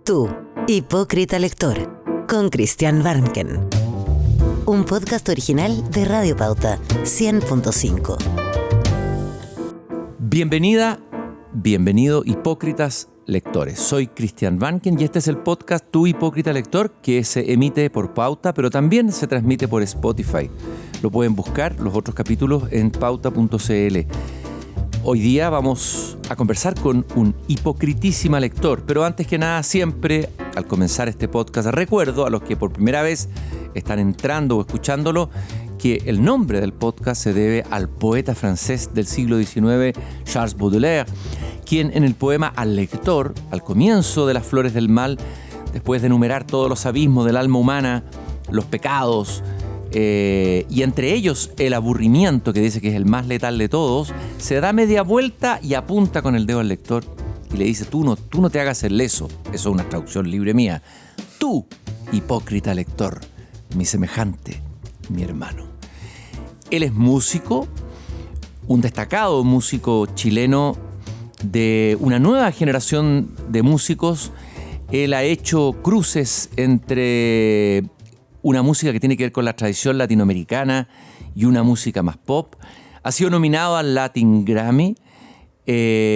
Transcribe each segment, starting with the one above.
Tú, hipócrita lector, con Christian Warnken. Un podcast original de Radio Pauta 100.5. Bienvenida, bienvenido, hipócritas lectores. Soy Christian Warnken y este es el podcast Tu Hipócrita Lector, que se emite por Pauta, pero también se transmite por Spotify. Lo pueden buscar, los otros capítulos, en pauta.cl. Hoy día vamos a conversar con un hipocritísima lector, pero antes que nada, siempre, al comenzar este podcast, recuerdo a los que por primera vez están entrando o escuchándolo, que el nombre del podcast se debe al poeta francés del siglo XIX, Charles Baudelaire, quien en el poema Al lector, al comienzo de Las flores del mal, después de enumerar todos los abismos del alma humana, los pecados, y entre ellos el aburrimiento, que dice que es el más letal de todos, se da media vuelta y apunta con el dedo al lector y le dice: tú no te hagas el leso. Eso es una traducción libre mía. Tú, hipócrita lector, mi semejante, mi hermano. Él es músico, un destacado músico chileno de una nueva generación de músicos. Él ha hecho cruces entre una música que tiene que ver con la tradición latinoamericana y una música más pop. Ha sido nominado al Latin Grammy.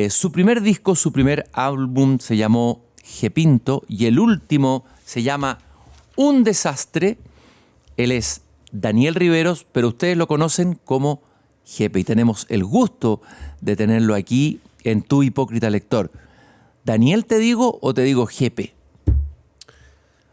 Su primer disco, su primer álbum se llamó G-Pinto y el último se llama Un Desastre. Él es Daniel Riveros, pero ustedes lo conocen como Jepe y tenemos el gusto de tenerlo aquí en Tu Hipócrita Lector. ¿Daniel te digo o te digo Jepe?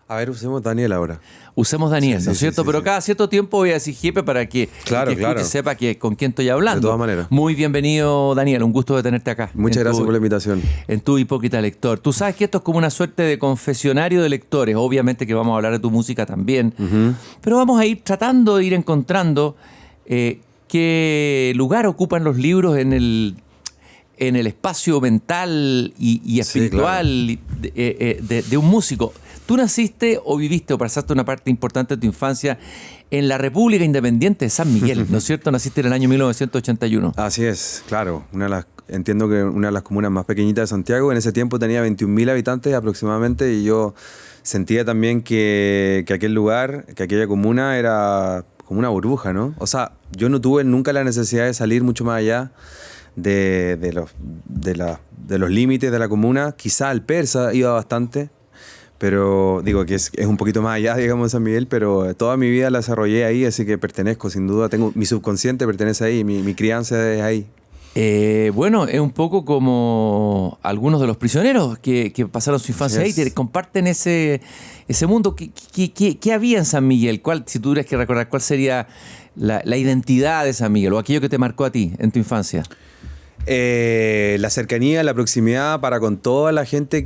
A ver, usemos Daniel ahora. Usemos Daniel, sí, ¿no es cierto? Sí, pero sí. cada cierto tiempo voy a decir Jepe para que Claro, el que escuche claro. sepa con quién estoy hablando. De todas maneras. Muy bienvenido, Daniel. Un gusto de tenerte acá. Muchas gracias por la invitación. En Tu Hipócrita Lector. Tú sabes que esto es como una suerte de confesionario de lectores. Obviamente que vamos a hablar de tu música también. Uh-huh. Pero vamos a ir tratando de ir encontrando qué lugar ocupan los libros en el espacio mental y espiritual, sí, claro, de un músico. Tú naciste o viviste o pasaste una parte importante de tu infancia en la República Independiente de San Miguel, ¿no es cierto? Naciste en el año 1981. Así es, claro. Entiendo que una de las comunas más pequeñitas de Santiago. En ese tiempo tenía 21.000 habitantes aproximadamente y yo sentía también que aquel lugar, que aquella comuna era como una burbuja, ¿no? O sea, yo no tuve nunca la necesidad de salir mucho más allá de los límites de la comuna. Quizá al Persa iba bastante, pero digo que es un poquito más allá, digamos, de San Miguel, pero toda mi vida la desarrollé ahí, así que pertenezco, sin duda. Mi subconsciente pertenece ahí, mi crianza es ahí. Bueno, es un poco como algunos de los prisioneros que pasaron su infancia ahí, comparten ese mundo. ¿Qué había en San Miguel? Si tú tuvieras que recordar, ¿cuál sería la identidad de San Miguel o aquello que te marcó a ti en tu infancia? La cercanía, la proximidad para con toda la gente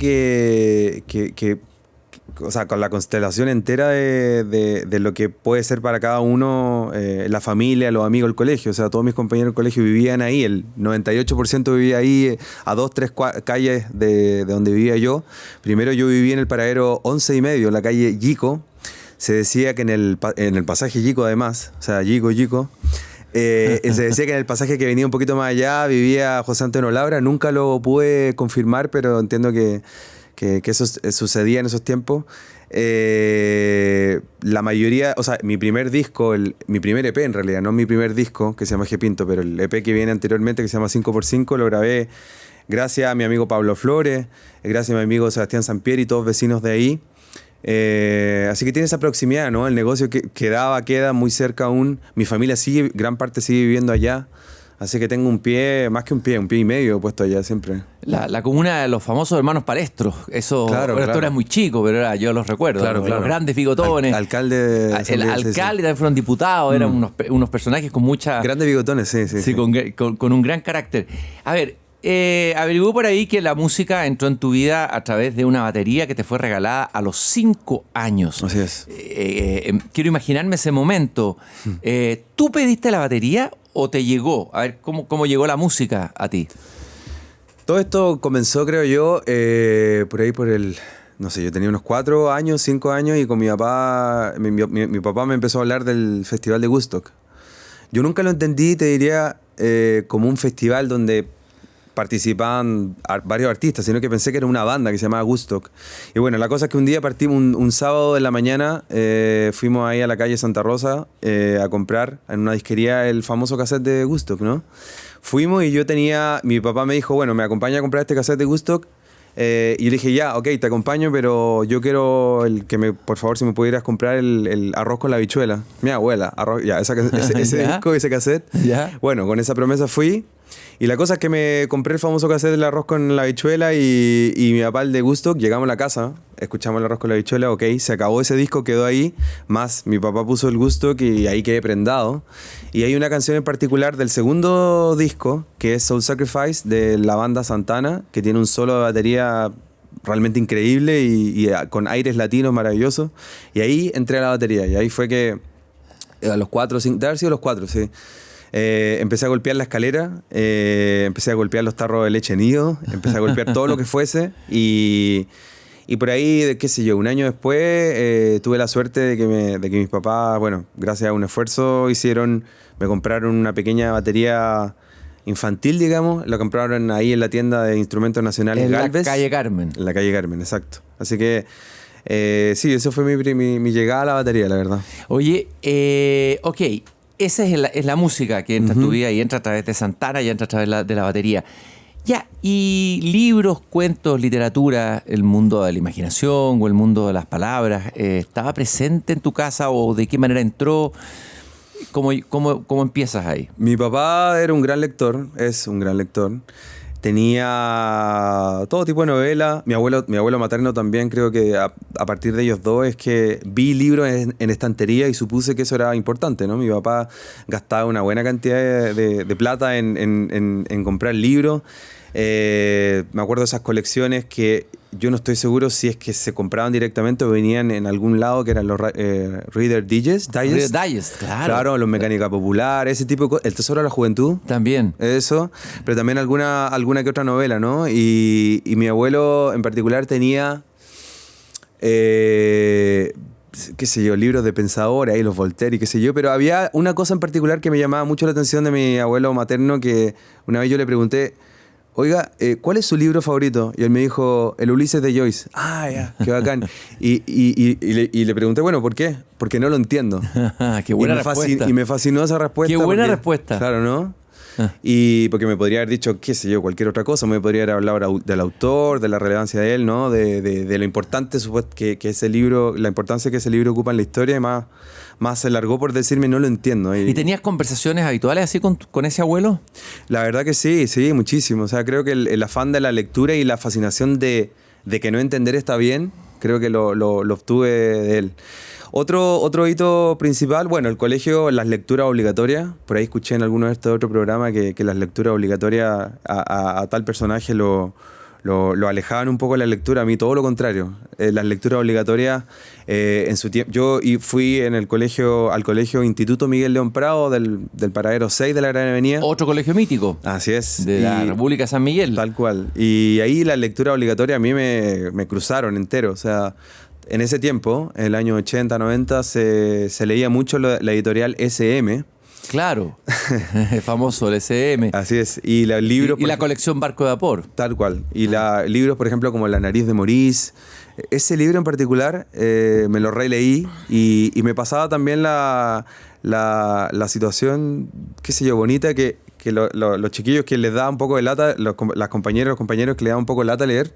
o sea, con la constelación entera de lo que puede ser para cada uno, la familia, los amigos, el colegio. O sea, todos mis compañeros del colegio vivían ahí, el 98% vivía ahí, a 2-3 calles de donde vivía yo. Primero yo viví en el paradero 11 y medio, la calle Yico. Se decía que en el pasaje Yico, además, o sea, Yico, se decía que en el pasaje que venía un poquito más allá vivía José Antonio Labra. Nunca lo pude confirmar, pero entiendo que eso sucedía en esos tiempos. La mayoría, o sea, mi primer disco, mi primer EP en realidad, no mi primer disco, que se llama G-Pinto, pero el EP que viene anteriormente, que se llama 5x5, lo grabé gracias a mi amigo Pablo Flores, gracias a mi amigo Sebastián Sampieri, todos vecinos de ahí. Así que tiene esa proximidad, ¿no? El negocio queda muy cerca aún. Mi familia gran parte sigue viviendo allá. Así que tengo un pie y medio puesto allá siempre. La comuna de los famosos hermanos Palestros. Eso, claro. Tú eras muy chico, pero yo los recuerdo. Claro. Los grandes bigotones. Alcalde. El alcalde también fueron diputados. Eran unos personajes con mucha... Grandes bigotones, sí. Con un gran carácter. A ver, averiguó por ahí que la música entró en tu vida a través de una batería que te fue regalada a los 5 años. Así es. Quiero imaginarme ese momento. ¿Tú pediste la batería o te llegó? A ver, ¿cómo llegó la música a ti? Todo esto comenzó, creo yo, no sé, yo tenía unos 4 años, 5 años, y con mi papá, mi papá me empezó a hablar del Festival de Woodstock. Yo nunca lo entendí, te diría, como un festival donde participaban varios artistas, sino que pensé que era una banda que se llamaba Woodstock. Y bueno, la cosa es que un día partimos un sábado de la mañana, fuimos ahí a la calle Santa Rosa a comprar en una disquería el famoso cassette de Woodstock, ¿no? Fuimos y mi papá me dijo, bueno, me acompaña a comprar este cassette de Woodstock. Y yo le dije, ya, ok, te acompaño, pero yo quiero por favor, si me pudieras comprar el arroz con la habichuela. Mi abuela, arroz, ya, ese disco, ese cassette. ¿Ya? Bueno, con esa promesa fui. Y la cosa es que me compré el famoso cassette del arroz con la habichuela y mi papá el de Woodstock. Llegamos a la casa, escuchamos el arroz con la habichuela, ok, se acabó ese disco, quedó ahí. Más mi papá puso el Woodstock y ahí quedé prendado. Y hay una canción en particular del segundo disco, que es Soul Sacrifice, de la banda Santana, que tiene un solo de batería realmente increíble y con aires latinos maravillosos. Y ahí entré a la batería y ahí fue que a los 4, de haber sido los 4, sí. Empecé a golpear la escalera, empecé a golpear los tarros de leche nido, empecé a golpear todo lo que fuese y por ahí, qué sé yo, un año después tuve la suerte de que mis papás, bueno, gracias a un esfuerzo me compraron una pequeña batería infantil, digamos, la compraron ahí en la tienda de instrumentos nacionales Galvez. En la calle Carmen. En la calle Carmen, exacto. Así que sí, eso fue mi llegada a la batería, la verdad. Oye, ok. Esa es la música que entra en tu vida y entra a través de Santana y entra a través de la batería. Ya, y libros, cuentos, literatura, el mundo de la imaginación o el mundo de las palabras, ¿estaba presente en tu casa o de qué manera entró? ¿Cómo empiezas ahí? Mi papá era un gran lector, es un gran lector. Tenía todo tipo de novelas. Mi abuelo materno también, creo que a partir de ellos dos es que vi libros en estantería y supuse que eso era importante, ¿no? Mi papá gastaba una buena cantidad de plata en comprar libros. Me acuerdo de esas colecciones que yo no estoy seguro si es que se compraban directamente o venían en algún lado, que eran los Reader Digest. Reader Digest, claro. Claro, los Mecánica Popular, ese tipo de cosas. El Tesoro de la Juventud. También. Eso, pero también alguna que otra novela, ¿no? Y mi abuelo en particular tenía, qué sé yo, libros de pensadores, ahí los Voltaire y qué sé yo, pero había una cosa en particular que me llamaba mucho la atención de mi abuelo materno, que una vez yo le pregunté, oiga, ¿cuál es su libro favorito? Y él me dijo, el Ulises de Joyce. Ah, ya, qué bacán. y le pregunté, bueno, ¿por qué? Porque no lo entiendo. Qué buena respuesta. Y me fascinó esa respuesta. Qué buena respuesta. Claro, ¿no? Y porque me podría haber dicho, qué sé yo, cualquier otra cosa. Me podría haber hablado del autor, de la relevancia de él, ¿no? De lo importante que ese libro, la importancia que ese libro ocupa en la historia, y más se largó por decirme, no lo entiendo. ¿Y tenías conversaciones habituales así con ese abuelo? La verdad que sí, muchísimo. O sea, creo que el afán de la lectura y la fascinación de que no entender está bien, creo que lo obtuve de él. Otro hito principal, bueno, el colegio, las lecturas obligatorias. Por ahí escuché en alguno de estos otros programas que las lecturas obligatorias a tal personaje lo alejaban un poco de la lectura. A mí todo lo contrario. Las lecturas obligatorias, en su tiempo, yo fui al colegio Instituto Miguel León Prado del paradero 6 de la Gran Avenida. Otro colegio mítico. Así es. De la República de San Miguel. Tal cual. Y ahí las lecturas obligatorias a mí me cruzaron entero. O sea, en ese tiempo, en el año 80, 90, se leía mucho la editorial SM. Claro, el famoso, el SM. Así es. Y los libros... Y la colección Barco de Vapor. Tal cual. Y libros, por ejemplo, como La nariz de Maurice. Ese libro en particular me lo releí y me pasaba también la situación, qué sé yo, bonita, que los chiquillos que les da un poco de lata, los compañeros que les da un poco de lata leer,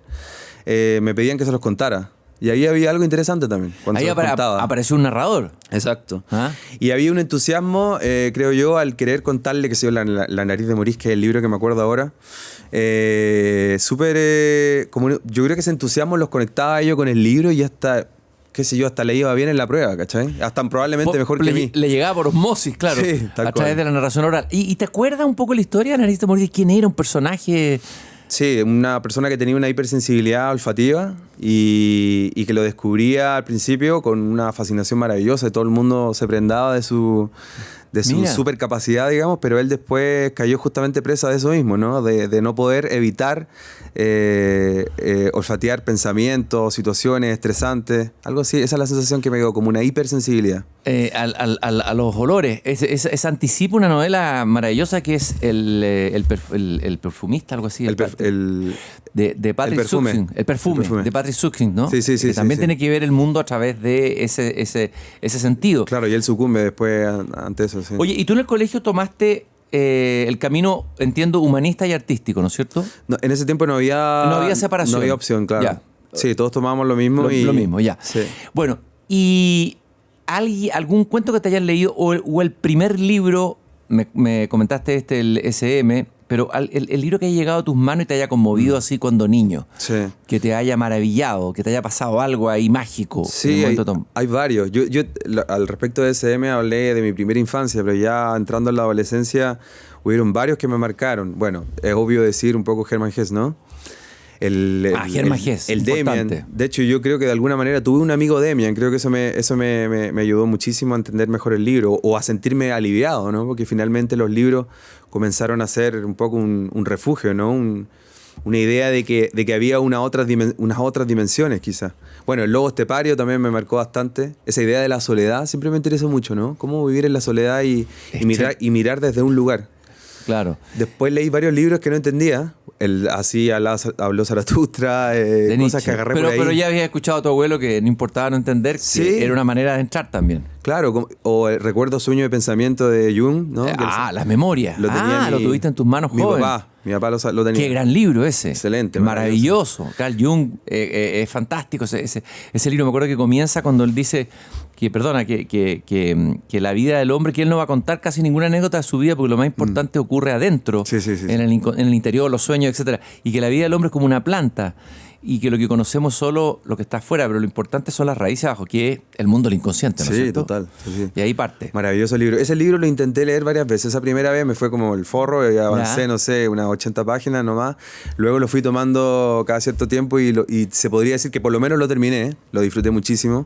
me pedían que se los contara. Y ahí había algo interesante también. Ahí apareció un narrador. Exacto. Y había un entusiasmo, creo yo, al querer contarle, que sé yo, la nariz de Maurice, que es el libro que me acuerdo ahora. Yo creo que ese entusiasmo los conectaba yo con el libro y hasta, qué sé yo, hasta le iba bien en la prueba, ¿cachai? Hasta probablemente mejor que a mí. Le llegaba por osmosis, claro. Sí, a través de la narración oral. ¿Y te acuerdas un poco la historia de la nariz de Maurice? ¿Quién era? ¿Un personaje? Sí, una persona que tenía una hipersensibilidad olfativa y que lo descubría al principio con una fascinación maravillosa y todo el mundo se prendaba de su supercapacidad, digamos, pero él después cayó justamente presa de eso mismo, ¿no? De no poder evitar olfatear pensamientos, situaciones estresantes, algo así. Esa es la sensación que me dio, como una hipersensibilidad. a los olores. Es anticipa una novela maravillosa que es el perfumista, algo así. De Patrick Sucking. El perfume de Patrick Sucking, ¿no? Sí. Que también tiene que ver el mundo a través de ese sentido. Claro, y él sucumbe después ante eso, sí. Oye, ¿y tú en el colegio tomaste el camino, entiendo, humanista y artístico, ¿no es cierto? No, en ese tiempo no había separación. No había opción, claro. Ya. Sí, todos tomábamos lo mismo. Lo mismo, ya. Sí. Bueno, y algún cuento que te hayas leído o el primer libro, me comentaste el SM, pero el libro que haya llegado a tus manos y te haya conmovido así cuando niño, Sí. que te haya maravillado, que te haya pasado algo ahí mágico. Sí, hay varios. Yo al respecto de SM hablé de mi primera infancia, pero ya entrando en la adolescencia hubieron varios que me marcaron. Bueno, es obvio decir un poco Hermann Hesse, ¿no? Hermann Hesse, el importante. Demian. De hecho, yo creo que de alguna manera tuve un amigo Demian. Creo que eso me ayudó muchísimo a entender mejor el libro o a sentirme aliviado, ¿no? Porque finalmente los libros comenzaron a ser un poco un refugio, ¿no? Una idea de que había unas otras dimensiones, quizás. Bueno, el Lobo Estepario también me marcó bastante. Esa idea de la soledad siempre me interesó mucho, ¿no? Cómo vivir en la soledad y mirar desde un lugar. Claro. Después leí varios libros que no entendía. Así habló Zaratustra, cosas que agarré por ahí. Pero ya había escuchado a tu abuelo que no importaba no entender, Sí. que era una manera de entrar también. Claro, o Recuerdo, Sueño y Pensamiento de Jung, ¿no? Las memorias. Lo tuviste en tus manos joven. Mi papá lo tenía. Qué gran libro ese. Excelente. Maravilloso. Carl Jung es fantástico. Ese libro, me acuerdo que comienza cuando él dice que la vida del hombre, que él no va a contar casi ninguna anécdota de su vida porque lo más importante ocurre adentro, Sí. en el interior, los sueños, etcétera. Y que la vida del hombre es como una planta y que lo que conocemos solo lo que está afuera, pero lo importante son las raíces abajo, que es el mundo del inconsciente, ¿no es cierto? Total. Sí. Y ahí parte. Maravilloso libro. Ese libro lo intenté leer varias veces. Esa primera vez me fue como el forro y avancé, no sé, unas 80 páginas nomás. Luego lo fui tomando cada cierto tiempo y se podría decir que por lo menos lo terminé. Lo disfruté muchísimo.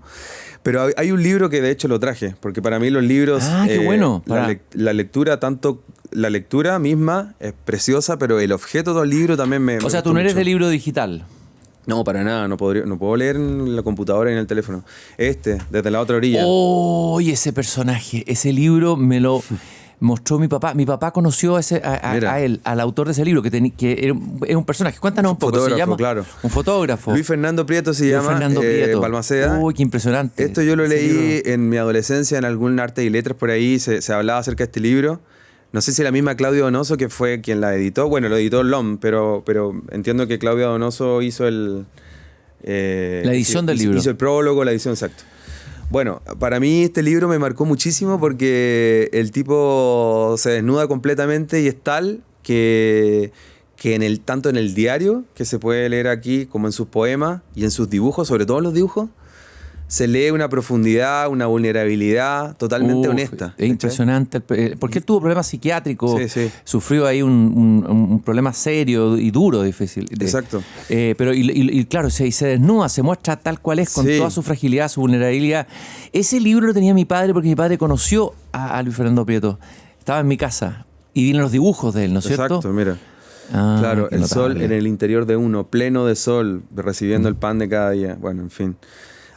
Pero hay un libro que de hecho lo traje, porque para mí los libros... qué bueno. La lectura, tanto la lectura misma es preciosa, pero el objeto del libro también me... O sea, tú no eres de libro digital. No, para nada, no puedo leer en la computadora y en el teléfono. Desde la otra orilla. ¡Oh! Y ese personaje, ese libro me lo mostró mi papá. Mi papá conoció a él, al autor de ese libro, que es un personaje. Cuéntanos un poco. Fotógrafo, se llama, claro. Un fotógrafo. Luis Fernando Prieto se llama. Balmaceda. ¡Uy, qué impresionante! Esto yo lo leí en mi adolescencia en algún arte y letras por ahí. Se hablaba acerca de este libro. No sé si la misma Claudia Donoso, que fue quien la editó. Bueno, lo editó LOM, pero entiendo que Claudia Donoso hizo la edición del libro. Hizo el prólogo, la edición, exacto. Bueno, para mí este libro me marcó muchísimo porque el tipo se desnuda completamente y es tal que tanto en el diario, que se puede leer aquí, como en sus poemas y en sus dibujos, sobre todo en los dibujos, se lee una profundidad, una vulnerabilidad totalmente honesta. Es impresionante, porque él tuvo problemas psiquiátricos, Sí. sufrió ahí un problema serio y duro, difícil. Exacto. Pero claro, se desnuda, se muestra tal cual es, con toda su fragilidad, su vulnerabilidad. Ese libro lo tenía mi padre porque mi padre conoció a Luis Fernando Prieto. Estaba en mi casa y vi los dibujos de él, ¿no es cierto? Exacto, mira. Claro, el sol en el interior de uno, pleno de sol, recibiendo el pan de cada día. Bueno, en fin.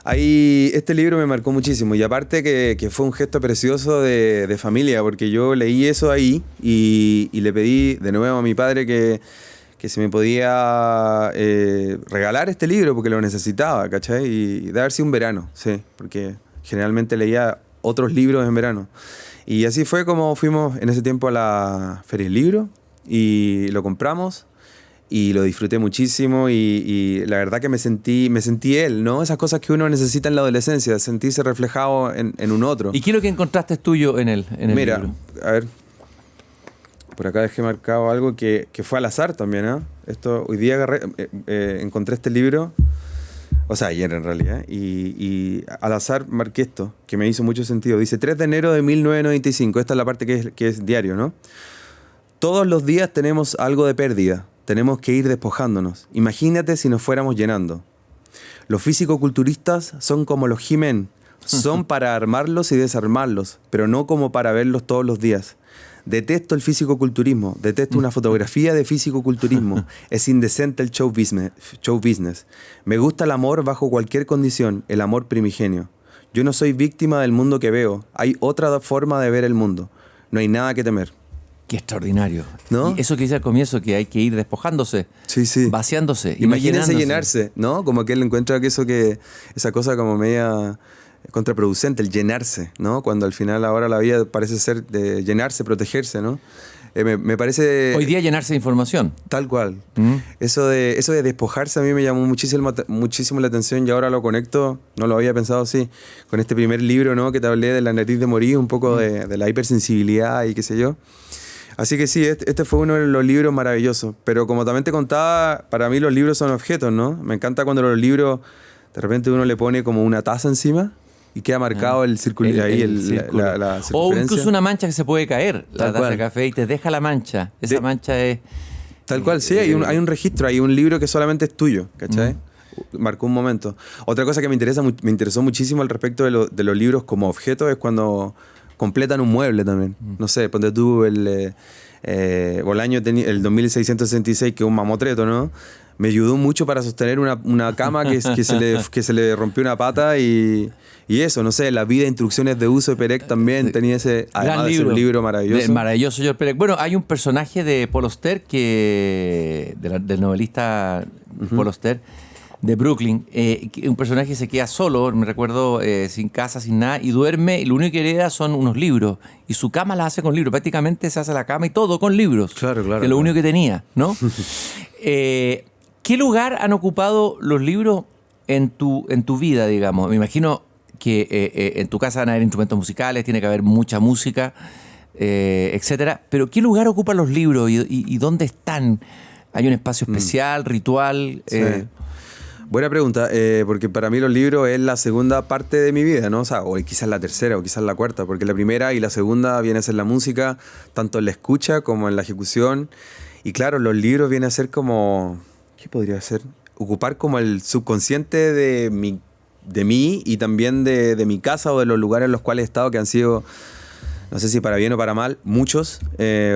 Este libro me marcó muchísimo y aparte que fue un gesto precioso de familia, porque yo leí eso ahí y le pedí de nuevo a mi padre que si me podía regalar este libro porque lo necesitaba, ¿cachai? Y de haber sido un verano, sí, porque generalmente leía otros libros en verano. Y así fue como fuimos en ese tiempo a la Feria del Libro y lo compramos. Y lo disfruté muchísimo y la verdad que me sentí él, ¿no? Esas cosas que uno necesita en la adolescencia, sentirse reflejado en un otro. ¿Y qué es lo que encontraste tuyo en el Mira, libro? A ver, por acá dejé marcado algo que fue al azar también, ¿eh? Hoy día encontré este libro, o sea, ayer en realidad, y al azar marqué esto, que me hizo mucho sentido. Dice 3 de enero de 1995, esta es la parte que es diario, ¿no? Todos los días tenemos algo de pérdida. Tenemos que ir despojándonos. Imagínate si nos fuéramos llenando. Los físico-culturistas son como los He-Men. Son para armarlos y desarmarlos, pero no como para verlos todos los días. Detesto el físico-culturismo. Detesto una fotografía de físico-culturismo. Es indecente el show business. Me gusta el amor bajo cualquier condición, el amor primigenio. yo no soy víctima del mundo que veo. Hay otra forma de ver el mundo. No hay nada que temer. Qué extraordinario. ¿No? Y eso que dice al comienzo, que hay que ir despojándose, Sí. vaciándose, Imagínense imaginándose. llenarse, ¿no? Como que él encuentra que esa cosa como media contraproducente, el llenarse, ¿no? Cuando al final ahora la vida parece ser de llenarse, protegerse, ¿no? Me parece... Hoy día llenarse de información. Tal cual. Eso de despojarse a mí me llamó muchísimo la atención y ahora lo conecto, no lo había pensado así, con este primer libro, ¿no? Que te hablé de la nariz de morir, un poco de la hipersensibilidad y qué sé yo. Así que sí, este fue uno de los libros maravillosos. Pero como también te contaba, para mí los libros son objetos, ¿no? Me encanta cuando los libros, de repente uno le pone como una taza encima y queda marcado el círculo ahí, círculo. la O circunferencia. incluso una mancha que se puede caer, la Tal taza cual. de café, y te deja la mancha. Esa mancha es... Tal cual, sí, hay un registro, hay un libro que solamente es tuyo, ¿cachai? Marcó un momento. Otra cosa que me interesó muchísimo al respecto de los libros como objetos es cuando completan un mueble también. No sé, ponte tú Bolaño el 2666, que es un mamotreto, ¿no? Me ayudó mucho para sostener una cama que se le rompió una pata y eso, no sé, La vida, instrucciones de uso de Perec también tenía además de ser un libro maravilloso. Maravilloso, George Perec. Bueno, hay un personaje de Paul Auster, del novelista Paul Auster, de Brooklyn, un personaje que se queda solo, me recuerdo, sin casa, sin nada, y duerme, y lo único que hereda son unos libros, y su cama la hace con libros, prácticamente se hace la cama y todo con libros, Claro. que es lo único que tenía, ¿no? ¿Qué lugar han ocupado los libros en tu vida, digamos? Me imagino que en tu casa van a haber instrumentos musicales, tiene que haber mucha música, etcétera, pero ¿qué lugar ocupan los libros y dónde están? ¿Hay un espacio especial, ritual? Sí. Buena pregunta, porque para mí los libros es la segunda parte de mi vida, ¿no? O sea, o quizás la tercera o quizás la cuarta, porque la primera y la segunda viene a ser la música, tanto en la escucha como en la ejecución. Y claro, los libros vienen a ser como, ¿qué podría ser? Ocupar como el subconsciente de mí y también de mi casa o de los lugares en los cuales he estado, que han sido, no sé si para bien o para mal, muchos.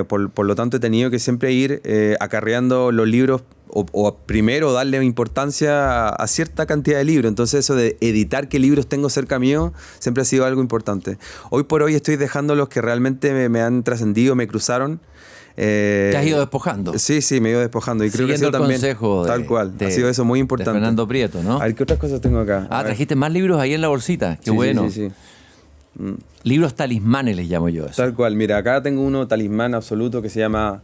Por lo tanto, he tenido que siempre ir acarreando los libros o primero darle importancia a cierta cantidad de libros. Entonces eso de editar qué libros tengo cerca mío siempre ha sido algo importante. Hoy por hoy estoy dejando los que realmente me han trascendido, me cruzaron. ¿Te has ido despojando? Sí, me he ido despojando. Y creo que ha sido también, consejo tal cual, ha sido eso muy importante. De Fernando Prieto, ¿no? A ver, ¿qué otras cosas tengo acá? Trajiste más libros ahí en la bolsita. Qué bueno. Sí. Libros talismanes les llamo yo eso. Tal cual. Mira, acá tengo uno talismán absoluto que se llama...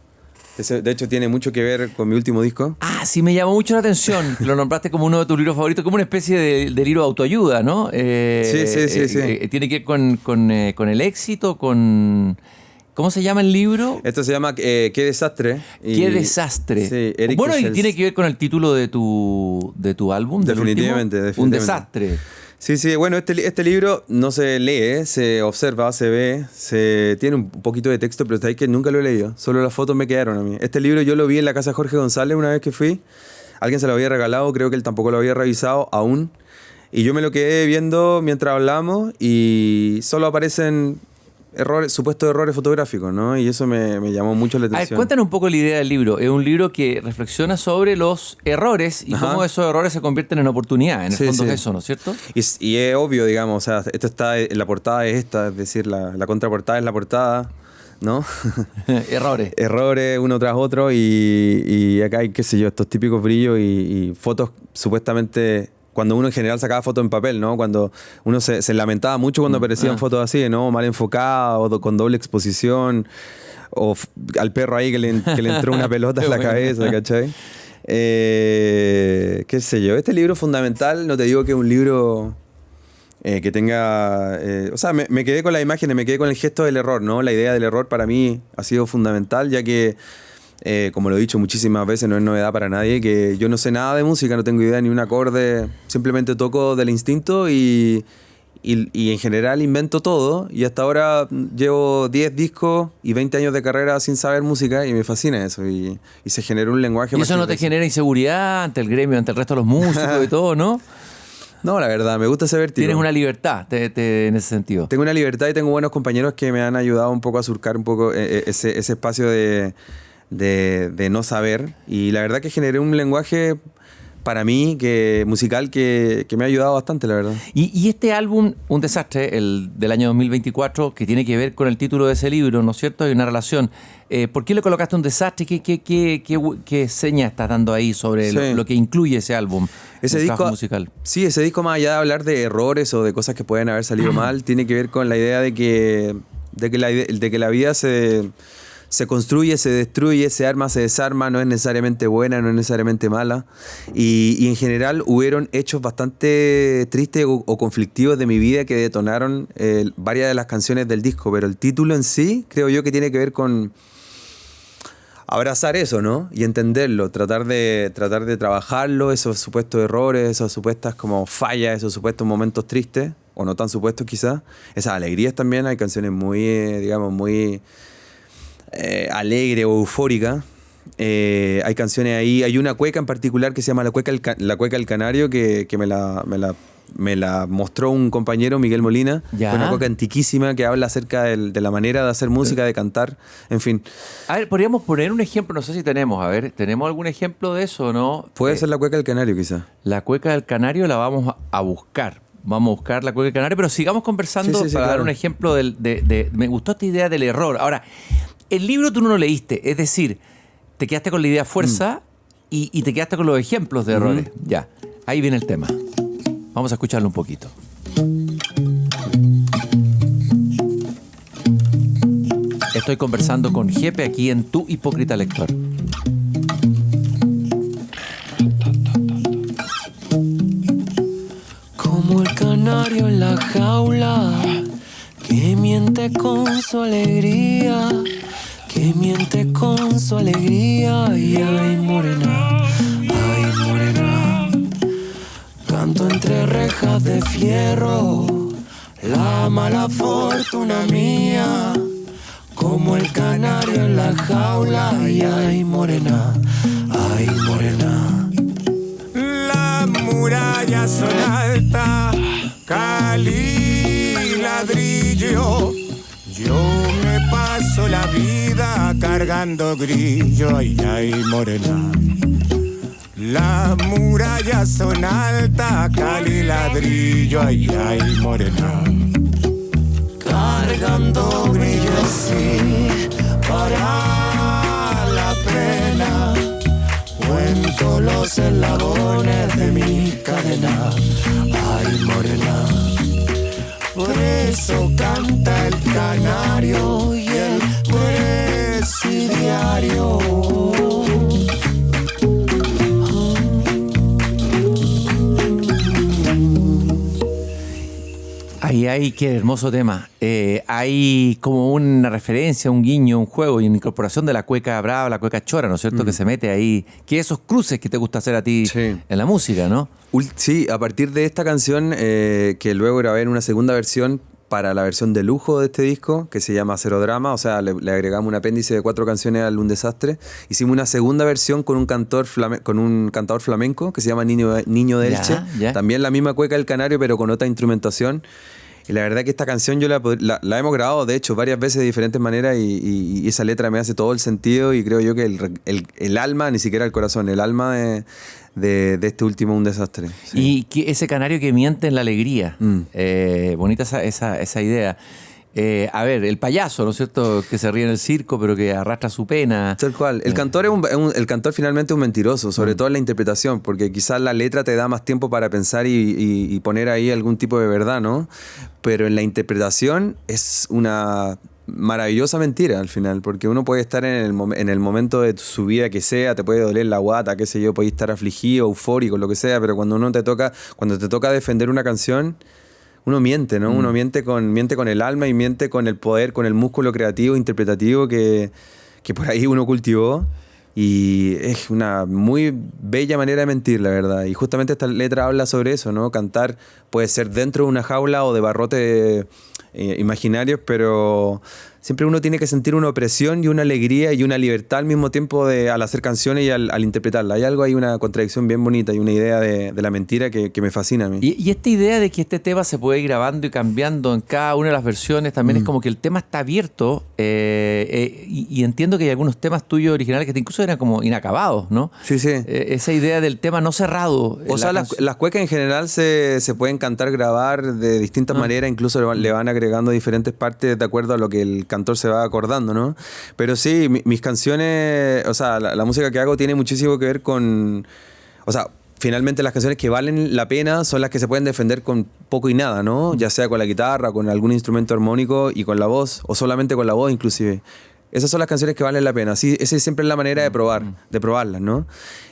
De hecho, tiene mucho que ver con mi último disco. Sí, me llamó mucho la atención. Lo nombraste como uno de tus libros favoritos, como una especie de libro de autoayuda, ¿no? Sí. Tiene que ver con el éxito, con... ¿Cómo se llama el libro? Esto se llama Qué desastre. Qué desastre. Sí, Eric bueno, y Kuchels. tiene que ver con el título de tu álbum. Definitivamente. Un desastre. Sí, bueno, este libro no se lee, se observa, se ve, tiene un poquito de texto, pero sabéis que nunca lo he leído, solo las fotos me quedaron a mí. Este libro yo lo vi en la casa de Jorge González una vez que fui, alguien se lo había regalado, creo que él tampoco lo había revisado aún, y yo me lo quedé viendo mientras hablamos y solo aparecen supuestos errores fotográficos, ¿no? Y eso me llamó mucho la atención. Cuéntanos un poco la idea del libro. Es un libro que reflexiona sobre los errores y cómo esos errores se convierten en oportunidades. En el fondo es eso, ¿no es cierto? Y es obvio, digamos, o sea, esto está, la portada es esta, es decir, la contraportada es la portada, ¿no? Errores uno tras otro y acá hay, qué sé yo, estos típicos brillos y fotos supuestamente... Cuando uno en general sacaba fotos en papel, ¿no? Cuando uno se lamentaba mucho cuando aparecían fotos así, ¿no? Mal enfocadas o con doble exposición. O al perro ahí que le entró una pelota en la cabeza, ¿cachai? Qué sé yo. Este libro es fundamental. No te digo que es un libro que tenga... o sea, me quedé con las imágenes, me quedé con el gesto del error, ¿no? La idea del error para mí ha sido fundamental, ya que... como lo he dicho muchísimas veces, no es novedad para nadie, que yo no sé nada de música, no tengo idea ni un acorde, simplemente toco del instinto y en general invento todo, y hasta ahora llevo 10 discos y 20 años de carrera sin saber música y me fascina eso, y se generó un lenguaje. ¿Y eso no te genera inseguridad ante el gremio, ante el resto de los músicos y todo, no? No, la verdad, me gusta ese vértigo. Tienes una libertad en ese sentido. Tengo una libertad y tengo buenos compañeros que me han ayudado un poco a surcar un poco ese espacio de no saber, y la verdad que generé un lenguaje para mí, musical, que me ha ayudado bastante, la verdad. Y este álbum, Un Desastre, el del año 2024, que tiene que ver con el título de ese libro, ¿no es cierto? Hay una relación. ¿Por qué le colocaste Un Desastre? ¿Qué seña estás dando ahí sobre lo que incluye ese álbum? Ese disco musical. Sí, ese disco, más allá de hablar de errores o de cosas que pueden haber salido mal, tiene que ver con la idea de que la vida se construye, se destruye, se arma, se desarma, no es necesariamente buena, no es necesariamente mala. Y en general hubieron hechos bastante tristes o conflictivos de mi vida que detonaron varias de las canciones del disco, pero el título en sí creo yo que tiene que ver con abrazar eso, ¿no? Y entenderlo, tratar de trabajarlo, esos supuestos errores, esas supuestas como fallas, esos supuestos momentos tristes, o no tan supuestos quizás, esas alegrías también. Hay canciones muy, digamos, muy alegre o eufórica. Hay canciones ahí, hay una cueca en particular que se llama La Cueca del Canario, que me la mostró un compañero, Miguel Molina. ¿Ya? Una cueca antiquísima que habla acerca de la manera de hacer música, de cantar, en fin. A ver, podríamos poner un ejemplo, no sé si tenemos, ¿tenemos algún ejemplo de eso o no? Puede ser La Cueca del Canario quizás. La Cueca del Canario la vamos a buscar. Vamos a buscar La Cueca del Canario, pero sigamos conversando para dar un ejemplo me gustó esta idea del error. Ahora, el libro tú no lo leíste, es decir, te quedaste con la idea fuerza y te quedaste con los ejemplos de errores. Ya, ahí viene el tema. Vamos a escucharlo un poquito. Estoy conversando con Jepe aquí en Tu Hipócrita Lector. Como el canario en la jaula, que miente con su alegría, que miente con su alegría. Y ay, morena, canto entre rejas de fierro, la mala fortuna mía. Como el canario en la jaula, y ay, morena, las murallas son altas, cali ladrillo. Yo me paso la vida cargando grillo, ay, ay, morena. Las murallas son altas, cali ladrillo, ay, ay, morena. Cargando grillo, sí, para la pena. Cuento los eslabones de mi cadena, ay, morena. Por eso canta el canario y el presidiario. Ay, qué hermoso tema. Hay como una referencia, un guiño, un juego y una incorporación de la cueca brava, la cueca chora, ¿no es cierto? Que se mete ahí. Que esos cruces que te gusta hacer a ti en la música, ¿no? Sí, a partir de esta canción, que luego grabé en una segunda versión para la versión de lujo de este disco, que se llama Cero Drama, o sea, le agregamos un apéndice de 4 canciones al Un Desastre. Hicimos una segunda versión con un cantador flamenco que se llama Niño de Elche. Ya. También la misma cueca del Canario, pero con otra instrumentación. Y la verdad que esta canción yo la hemos grabado, de hecho, varias veces de diferentes maneras y esa letra me hace todo el sentido y creo yo que el alma, ni siquiera el corazón, el alma de este último Un Desastre. Sí. Y ese canario que miente en la alegría. Bonita esa idea. A ver, el payaso, ¿no es cierto? Que se ríe en el circo, pero que arrastra su pena. Tal cual. El cantor el cantor finalmente es un mentiroso, sobre todo en la interpretación, porque quizás la letra te da más tiempo para pensar y poner ahí algún tipo de verdad, ¿no? Pero en la interpretación es una maravillosa mentira al final, porque uno puede estar en el momento de su vida que sea, te puede doler la guata, qué sé yo, puedes estar afligido, eufórico, lo que sea, pero cuando te toca defender una canción, uno miente, ¿no? Uno miente con el alma y miente con el poder, con el músculo creativo, interpretativo que por ahí uno cultivó. Y es una muy bella manera de mentir, la verdad. Y justamente esta letra habla sobre eso, ¿no? Cantar puede ser dentro de una jaula o de barrote imaginarios, pero siempre uno tiene que sentir una opresión y una alegría y una libertad al mismo tiempo al hacer canciones y al interpretarlas. Hay una contradicción bien bonita y una idea de la mentira que me fascina a mí. Y esta idea de que este tema se puede ir grabando y cambiando en cada una de las versiones también es como que el tema está abierto y entiendo que hay algunos temas tuyos originales que incluso eran como inacabados, ¿no? Sí, sí. Esa idea del tema no cerrado. O sea, las cuecas en general se pueden cantar, grabar de distintas maneras, incluso le van agregando diferentes partes de acuerdo a lo que el cantor se va acordando, ¿no? Pero sí, mis canciones, o sea, la música que hago tiene muchísimo que ver con... O sea, finalmente las canciones que valen la pena son las que se pueden defender con poco y nada, ¿no? Ya sea con la guitarra, con algún instrumento armónico y con la voz, o solamente con la voz inclusive. Esas son las canciones que valen la pena. Sí, esa es siempre la manera de probarlas, ¿no?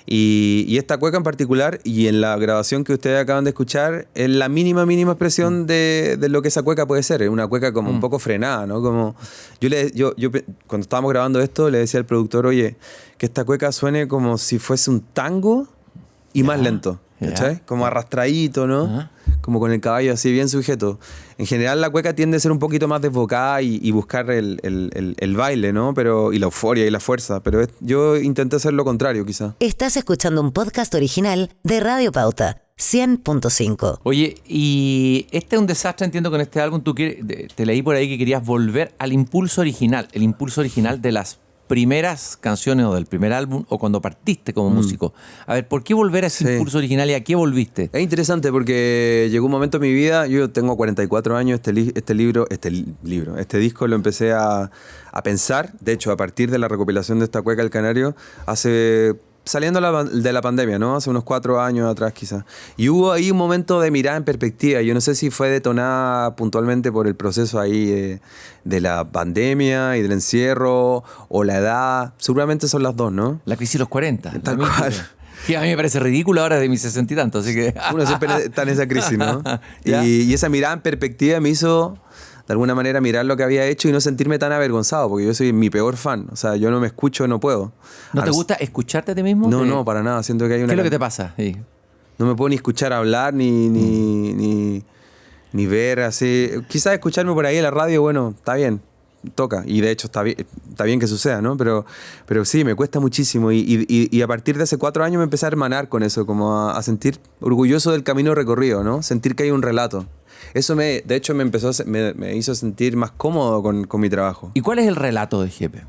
Y esta cueca en particular, y en la grabación que ustedes acaban de escuchar, es la mínima expresión de lo que esa cueca puede ser. Es una cueca como un poco frenada, ¿no? Como yo cuando estábamos grabando esto, le decía al productor, oye, que esta cueca suene como si fuese un tango y más lento, ¿cachai? Como arrastradito, ¿no? Como con el caballo así bien sujeto. En general la cueca tiende a ser un poquito más desbocada y buscar el baile, ¿no? Y la euforia y la fuerza. Pero yo intenté hacer lo contrario, quizá. Estás escuchando un podcast original de Radio Pauta, 100.5. Oye, y este es un desastre, entiendo, con este álbum. Te leí por ahí que querías volver al impulso original. El impulso original de las primeras canciones o del primer álbum o cuando partiste como músico. A ver, ¿por qué volver a ese impulso original y a qué volviste? Es interesante porque llegó un momento en mi vida, yo tengo 44 años, este disco lo empecé a pensar, de hecho a partir de la recopilación de esta cueca El Canario, saliendo de la pandemia, ¿no? Hace unos 4 años atrás quizás. Y hubo ahí un momento de mirada en perspectiva. Yo no sé si fue detonada puntualmente por el proceso ahí de la pandemia y del encierro o la edad. Seguramente son las dos, ¿no? La crisis de los 40. Tal cual. Que a mí me parece ridículo ahora de mis 60 y tantos, así que... Uno siempre está en esa crisis, ¿no? Y esa mirada en perspectiva me hizo... de alguna manera mirar lo que había hecho y no sentirme tan avergonzado, porque yo soy mi peor fan. O sea, yo no me escucho, no puedo. ¿No te gusta escucharte a ti mismo? No, para nada. Siento que hay una... ¿Qué es lo que te pasa? Sí. No me puedo ni escuchar hablar, ni ver así. Quizás escucharme por ahí en la radio, bueno, está bien, toca. Y de hecho está bien que suceda, ¿no? Pero sí, me cuesta muchísimo. Y a partir de hace 4 años me empecé a hermanar con eso, como a sentir orgulloso del camino recorrido, ¿no? Sentir que hay un relato. Eso de hecho me hizo sentir más cómodo con mi trabajo. ¿Y cuál es el relato de Jepe?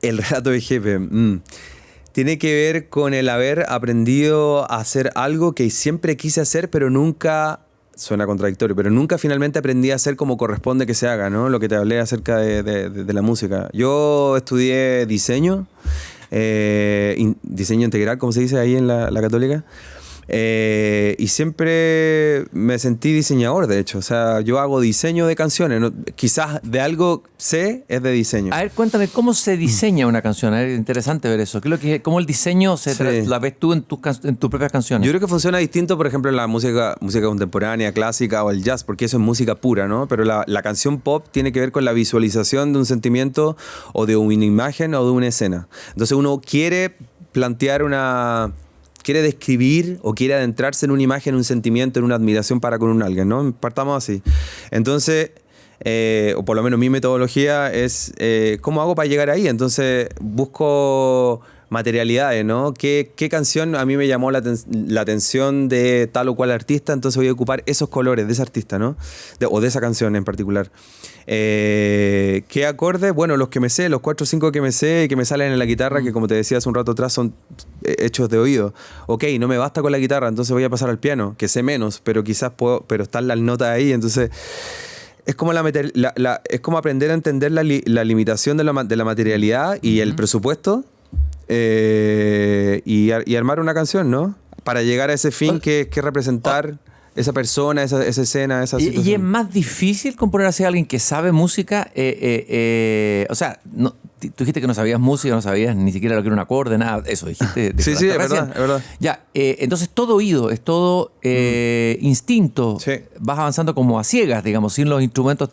El relato de Jepe tiene que ver con el haber aprendido a hacer algo que siempre quise hacer, pero nunca, suena contradictorio, pero nunca finalmente aprendí a hacer como corresponde que se haga, ¿no? Lo que te hablé acerca de la música. Yo estudié diseño, diseño integral, como se dice ahí en la Católica. Y siempre me sentí diseñador, de hecho. O sea, yo hago diseño de canciones. ¿No? Quizás de algo sé, es de diseño. A ver, cuéntame, ¿cómo se diseña una canción? Es interesante ver eso. ¿Cómo el diseño la ves tú en tus propias canciones? Yo creo que funciona distinto, por ejemplo, en la música contemporánea, clásica o el jazz, porque eso es música pura, ¿no? Pero la canción pop tiene que ver con la visualización de un sentimiento o de una imagen o de una escena. Entonces uno quiere plantear quiere describir o quiere adentrarse en una imagen, un sentimiento, en una admiración para con un alguien, ¿no? Partamos así. Entonces, o por lo menos mi metodología es ¿cómo hago para llegar ahí? Entonces busco materialidades, ¿no? ¿Qué canción a mí me llamó la atención de tal o cual artista? Entonces voy a ocupar esos colores de ese artista, ¿no? O de esa canción en particular. ¿Qué acordes? Bueno, los que me sé, los 4 o 5 que me sé y que me salen en la guitarra, que como te decía hace un rato atrás son hechos de oído. Ok, no me basta con la guitarra, entonces voy a pasar al piano, que sé menos, pero quizás pero están las notas ahí, entonces... Es como, es como aprender a entender la limitación de la materialidad y el presupuesto y armar una canción, ¿no? Para llegar a ese fin que es representar esa persona, esa escena, esa situación. ¿Y es más difícil componer hacia alguien que sabe música? O sea, tú dijiste que no sabías música, no sabías ni siquiera lo que era un acorde, nada, eso dijiste. Sí, es verdad. Ya, entonces todo oído, es todo instinto. Sí. Vas avanzando como a ciegas, digamos, sin los instrumentos,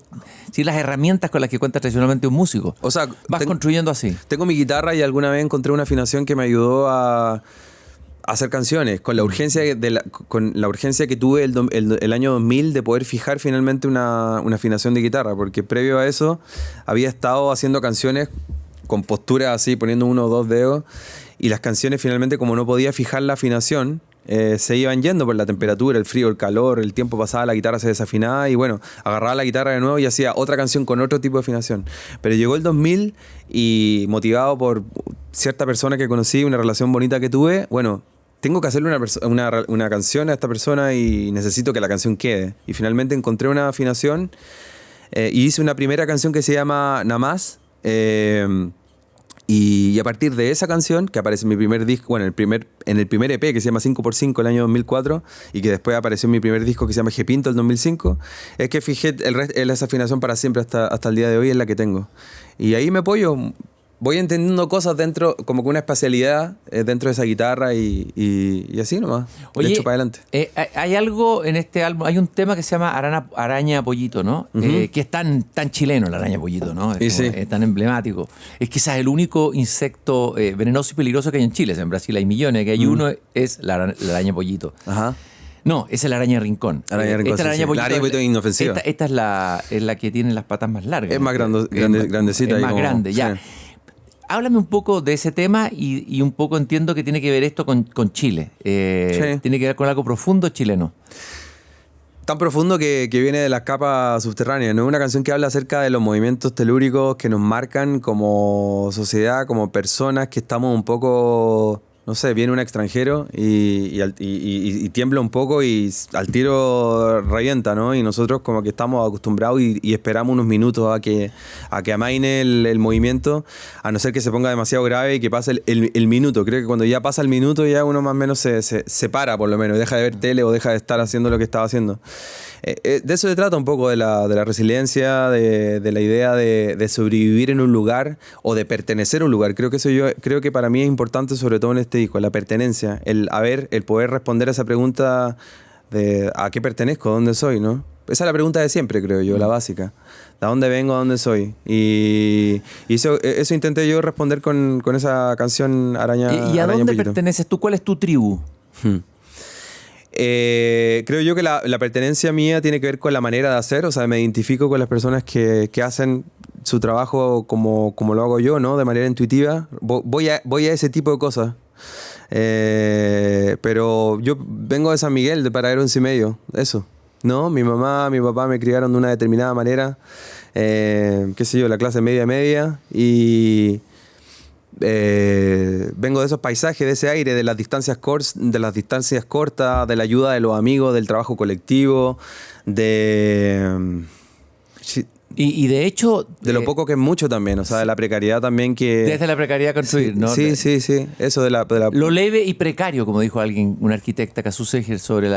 sin las herramientas con las que cuenta tradicionalmente un músico. O sea, vas construyendo así. Tengo mi guitarra y alguna vez encontré una afinación que me ayudó a hacer canciones, con la urgencia con la urgencia que tuve el año 2000 de poder fijar finalmente una afinación de guitarra, porque previo a eso había estado haciendo canciones con posturas así, poniendo 1 o 2 dedos, y las canciones finalmente, como no podía fijar la afinación, se iban yendo por la temperatura, el frío, el calor, el tiempo pasaba, la guitarra se desafinaba y bueno, agarraba la guitarra de nuevo y hacía otra canción con otro tipo de afinación. Pero llegó el 2000 y motivado por cierta persona que conocí, una relación bonita que tuve, bueno, tengo que hacerle una canción a esta persona y necesito que la canción quede. Y finalmente encontré una afinación y hice una primera canción que se llama Namás. Y a partir de esa canción, que aparece en mi primer disco, bueno, en el primer EP que se llama 5x5 el año 2004 y que después apareció en mi primer disco que se llama G-Pinto el 2005, es que fijé esa afinación para siempre hasta el día de hoy, es la que tengo. Y ahí me apoyo, voy entendiendo cosas dentro, como que una espacialidad dentro de esa guitarra y así nomás. Oye, de hecho para adelante. Hay algo en este álbum, hay un tema que se llama Araña Pollito, ¿no? Que es tan chileno, la araña pollito, ¿no? Es tan emblemático. Es quizás el único insecto venenoso y peligroso que hay en Chile. En Brasil hay millones, que hay uno, es la araña pollito. Ajá. No, es el araña rincón. Esta es la araña pollito es inofensiva. Esta es la que tiene las patas más largas. Es más grandecita. Es más grande, ya. Sí. Háblame un poco de ese tema y un poco entiendo que tiene que ver esto con Chile. Sí. Tiene que ver con algo profundo chileno. Tan profundo que viene de las capas subterráneas, ¿no? Una canción que habla acerca de los movimientos telúricos que nos marcan como sociedad, como personas que estamos un poco... No sé, viene un extranjero y tiembla un poco y al tiro revienta, ¿no? Y nosotros como que estamos acostumbrados y esperamos unos minutos a que amaine el movimiento, a no ser que se ponga demasiado grave y que pase el minuto. Creo que cuando ya pasa el minuto ya uno más o menos se para, por lo menos, deja de ver tele o deja de estar haciendo lo que estaba haciendo. De eso se trata un poco, de la resiliencia, de la idea de sobrevivir en un lugar o de pertenecer a un lugar. Creo que para mí es importante, sobre todo en este disco, la pertenencia, el poder responder a esa pregunta de ¿a qué pertenezco? ¿Dónde soy? ¿No? Esa es la pregunta de siempre, creo yo, la básica. ¿De dónde vengo? ¿A dónde soy? Y eso intenté yo responder con esa canción Araña Pollito. ¿Y a dónde perteneces tú? ¿Cuál es tu tribu? Creo yo que la pertenencia mía tiene que ver con la manera de hacer, o sea, me identifico con las personas que hacen su trabajo como lo hago yo, ¿no? De manera intuitiva. Voy a ese tipo de cosas. Pero yo vengo de San Miguel, de Paradero 11,5, eso, ¿no? Mi mamá, mi papá me criaron de una determinada manera, qué sé yo, la clase media, y... vengo de esos paisajes, de ese aire, de las distancias cortas, de la ayuda de los amigos, del trabajo colectivo, Y de hecho... de lo poco que es mucho también, o sea, de la precariedad también que... Desde la precariedad construir, ¿no? Sí, eso de la... Lo leve y precario, como dijo alguien, una arquitecta, Cazú Seger, sobre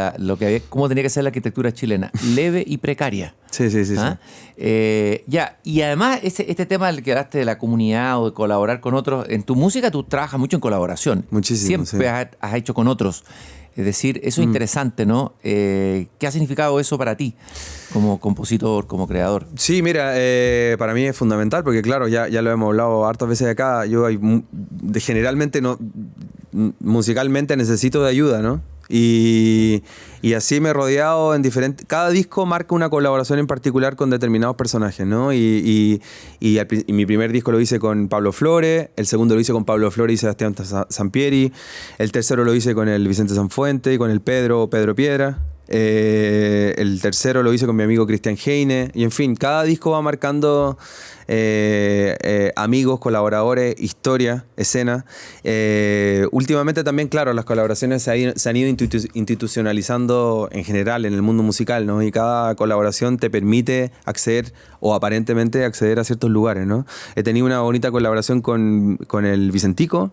cómo tenía que ser la arquitectura chilena. Leve y precaria. Sí. Ya, y además este tema del que hablaste de la comunidad o de colaborar con otros, en tu música tú trabajas mucho en colaboración. Muchísimo, Siempre has hecho con otros. Es decir, eso es interesante, ¿no? ¿Qué ha significado eso para ti como compositor, como creador? Sí, mira, para mí es fundamental porque, claro, ya lo hemos hablado hartas veces acá. Yo generalmente musicalmente necesito de ayuda, ¿no? Y así me he rodeado en diferentes... Cada disco marca una colaboración en particular con determinados personajes, ¿no? Y mi primer disco lo hice con Pablo Flores, el segundo lo hice con Pablo Flores y Sebastián Sampieri, el tercero lo hice con el Vicente Sanfuente y con el Pedro Piedra, el tercero lo hice con mi amigo Cristian Heine, y en fin, cada disco va marcando amigos, colaboradores, historia, escena. Últimamente también, claro, las colaboraciones se han ido institucionalizando en general en el mundo musical, ¿no? Y cada colaboración te permite acceder o aparentemente acceder a ciertos lugares, ¿no? He tenido una bonita colaboración con el Vicentico,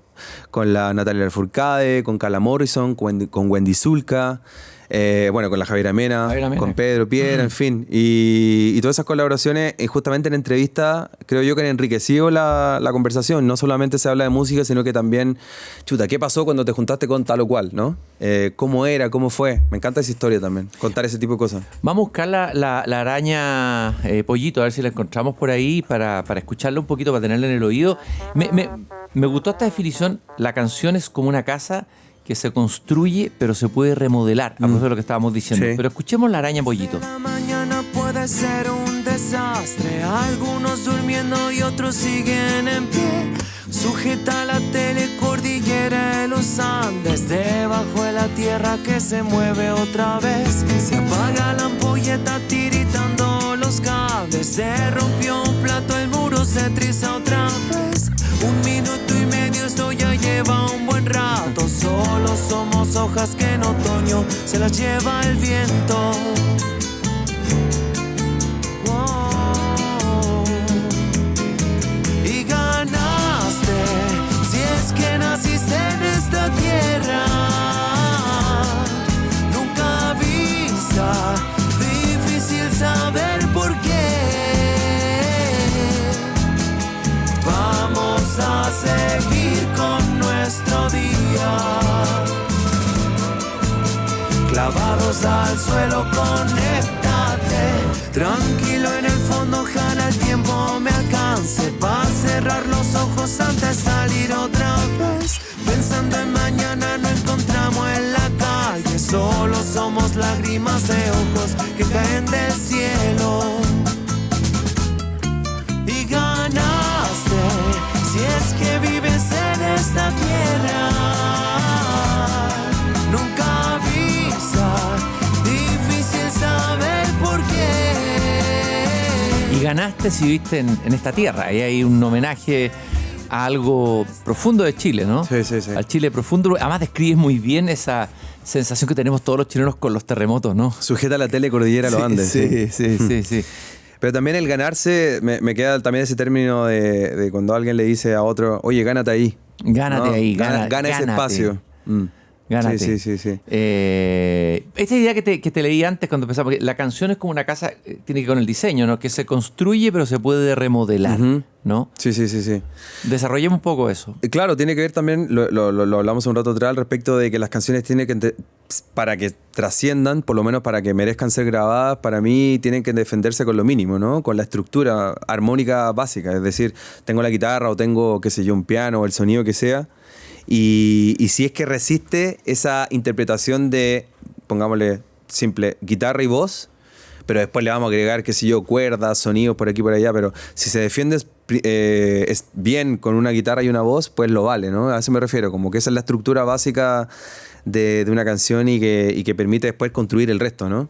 con la Natalia Lafourcade, con Carla Morrison, con Wendy Zulka, con la Javiera Mena, con Pedro Piedra, en fin. Y todas esas colaboraciones, justamente en entrevista, creo yo que han enriquecido la conversación. No solamente se habla de música, sino que también, ¿qué pasó cuando te juntaste con tal o cual, ¿no? ¿Cómo era? ¿Cómo fue? Me encanta esa historia también, contar ese tipo de cosas. Vamos a buscar la araña Pollito, a ver si la encontramos por ahí para escucharla un poquito, para tenerla en el oído. Me gustó esta definición. La canción es como una casa que se construye, pero se puede remodelar. A propósito de lo que estábamos diciendo. Sí. Pero escuchemos La Araña Pollito. La mañana puede ser un desastre, algunos durmiendo y otros siguen en pie. Sujeta la tele, cordillera de los Andes, debajo de la tierra que se mueve otra vez. Se apaga la ampolleta tiritando los cables, se rompió un plato, el muro se triza otra vez. 1 minuto y medio, esto ya lleva un buen rato. Solo somos hojas que en otoño se las lleva el viento. Wow. Y ganaste, si es que naciste en esta tierra. Nunca avisa, difícil saber por qué. Vamos a seguir con nuestro día. Clavados al suelo, conéctate. Tranquilo en el fondo, ojalá el tiempo me alcance para cerrar los ojos antes de salir otra vez. Pensando en mañana, no encontramos en la calle. Solo somos lágrimas de ojos que caen del cielo. Y ganaste, si es que vives en esta tierra. Nunca avisa, difícil saber por qué. Y ganaste si viviste en esta tierra. Ahí hay un homenaje a algo profundo de Chile, ¿no? Sí, sí, sí. Al Chile profundo. Además describes muy bien esa sensación que tenemos todos los chilenos con los terremotos, ¿no? Sujeta la tele, cordillera de los Andes. Sí. Pero también el ganarse, me queda también ese término de cuando alguien le dice a otro, oye, gánate ahí. Gánate ¿no? ahí, Gana ese gánate. espacio. Gánate. Sí. Esta idea que te leí antes cuando empezaba, porque la canción es como una casa, tiene que ver con el diseño, ¿no? Que se construye pero se puede remodelar, ¿no? Sí. Desarrollemos un poco eso. Claro, tiene que ver también, lo hablamos un rato atrás, al respecto de que las canciones tienen que, para que trasciendan, por lo menos para que merezcan ser grabadas, para mí tienen que defenderse con lo mínimo, ¿no? Con la estructura armónica básica, es decir, tengo la guitarra o tengo, qué sé yo, un piano o el sonido que sea, y si es que resiste esa interpretación de, pongámosle simple, guitarra y voz, pero después le vamos a agregar, qué sé yo, cuerdas, sonidos por aquí y por allá, pero si se defiende es bien con una guitarra y una voz, pues lo vale, ¿no? A eso me refiero, como que esa es la estructura básica de una canción y que permite después construir el resto, ¿no?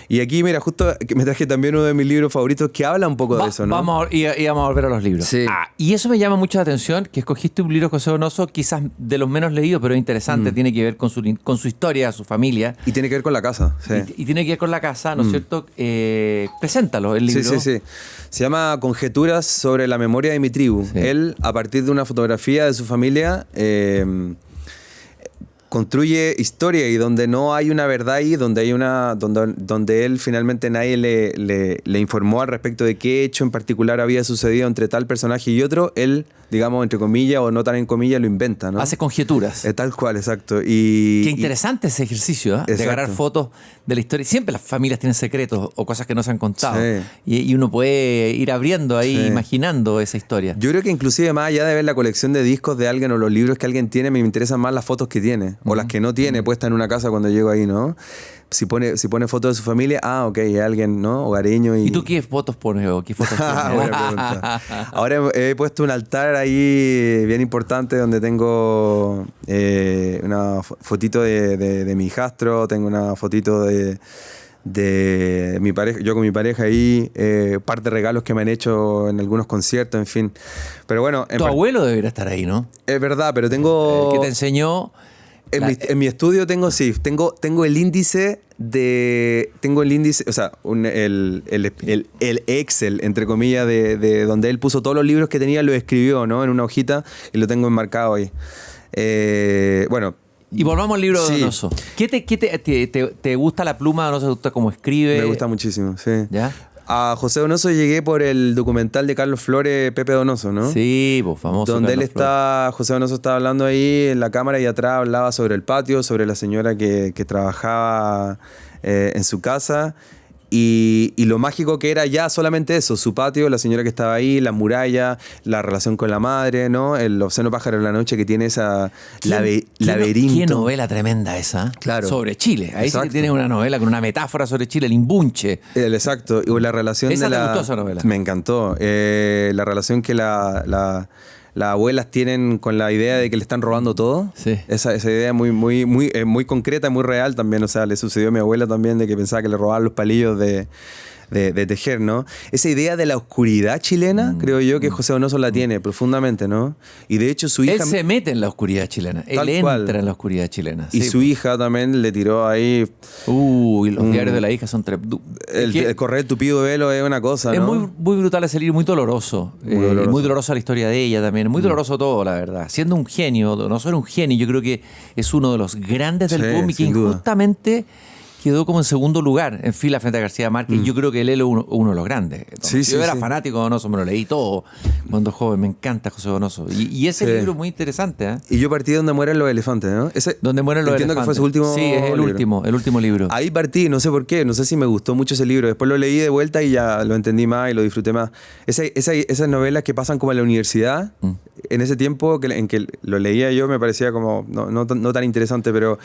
Y aquí, mira, justo me traje también uno de mis libros favoritos que habla un poco de eso, ¿no? Vamos a volver a los libros. Sí. Y eso me llama mucho la atención, que escogiste un libro, José Donoso, quizás de los menos leídos, pero interesante, tiene que ver con su historia, su familia. Y tiene que ver con la casa, sí. Y tiene que ver con la casa, ¿no es cierto? Preséntalo, el libro. Sí. Se llama Conjeturas sobre la memoria de mi tribu. Sí. Él, a partir de una fotografía de su familia, construye historia, y donde no hay una verdad ahí, donde él finalmente nadie le informó al respecto de qué hecho en particular había sucedido entre tal personaje y otro, él, digamos, entre comillas o no tan en comillas, lo inventa, ¿no? Hace conjeturas. Tal cual, exacto. Qué Qué interesante ese ejercicio, de agarrar fotos de la historia. Siempre las familias tienen secretos o cosas que no se han contado. Sí. Y uno puede ir abriendo ahí, imaginando esa historia. Yo creo que inclusive más allá de ver la colección de discos de alguien o los libros que alguien tiene, me interesan más las fotos que tiene o las que no tiene puestas en una casa cuando llego ahí, ¿no? Si pone fotos de su familia, ok, es alguien, ¿no? Hogareño. ¿Y tú qué fotos pones o qué fotos pones? Buena pregunta. Ahora he puesto un altar ahí bien importante donde tengo una fotito de mi hijastro, tengo una fotito de mi pareja, yo con mi pareja ahí, parte de regalos que me han hecho en algunos conciertos, en fin. Pero bueno, tu abuelo debería estar ahí, ¿no? Es verdad, pero tengo... El que te enseñó... En mi estudio tengo el índice, o sea, el Excel, entre comillas, de donde él puso todos los libros que tenía, lo escribió, ¿no? En una hojita, y lo tengo enmarcado ahí. Bueno. Y volvamos al libro de Donoso. ¿Qué te gusta la pluma de Donoso? ¿Te gusta cómo escribe? Me gusta muchísimo, sí. ¿Ya? A José Donoso llegué por el documental de Carlos Flores, Pepe Donoso, ¿no? Sí, pues famoso. Donde Carlos José Donoso estaba hablando ahí en la cámara y atrás hablaba sobre el patio, sobre la señora que trabajaba en su casa. Y lo mágico que era ya solamente eso, su patio, la señora que estaba ahí, la muralla, la relación con la madre, ¿no? El obsceno pájaro de la noche que tiene esa laberinto. Qué novela tremenda esa. Claro. Sobre Chile. Ahí sí Exacto. que tienes una novela con una metáfora sobre Chile, el imbunche. Exacto. Y la relación ¿Esa de te la... gustó esa novela? Me encantó. La relación que las abuelas tienen con la idea de que le están robando todo. Sí. Esa idea muy concreta, muy real también. O sea, le sucedió a mi abuela también de que pensaba que le robaban los palillos de tejer, ¿no? Esa idea de la oscuridad chilena, creo yo que José Donoso la tiene profundamente, ¿no? Y de hecho su hija... Él se mete en la oscuridad chilena. Tal Él cual. entra en la oscuridad chilena. Y Sí. su hija también le tiró ahí... Y los diarios de la hija son El correr tupido velo es una cosa, Es ¿no? muy brutal ese libro, muy doloroso. doloroso. Muy dolorosa la historia de ella también. Muy doloroso todo, la verdad. Siendo un genio, no solo un genio, yo creo que es uno de los grandes del Sí, boom y que sin duda. injustamente quedó como en segundo lugar en fila frente a García Márquez. Yo creo que él es uno de los grandes. Sí, Yo sí, era sí. fanático de Donoso, me lo leí todo cuando joven. Me encanta José Donoso. Y ese Sí. libro es muy interesante, ¿eh? Y yo partí donde mueren los elefantes, ¿no? Donde mueren los Entiendo elefantes. que fue su último Sí, es el libro. último libro. Ahí partí, no sé por qué, no sé si me gustó mucho ese libro. Después lo leí de vuelta y ya lo entendí más y lo disfruté más. Esas novelas que pasan como en la universidad, en ese tiempo en que lo leía yo me parecía como no tan interesante, pero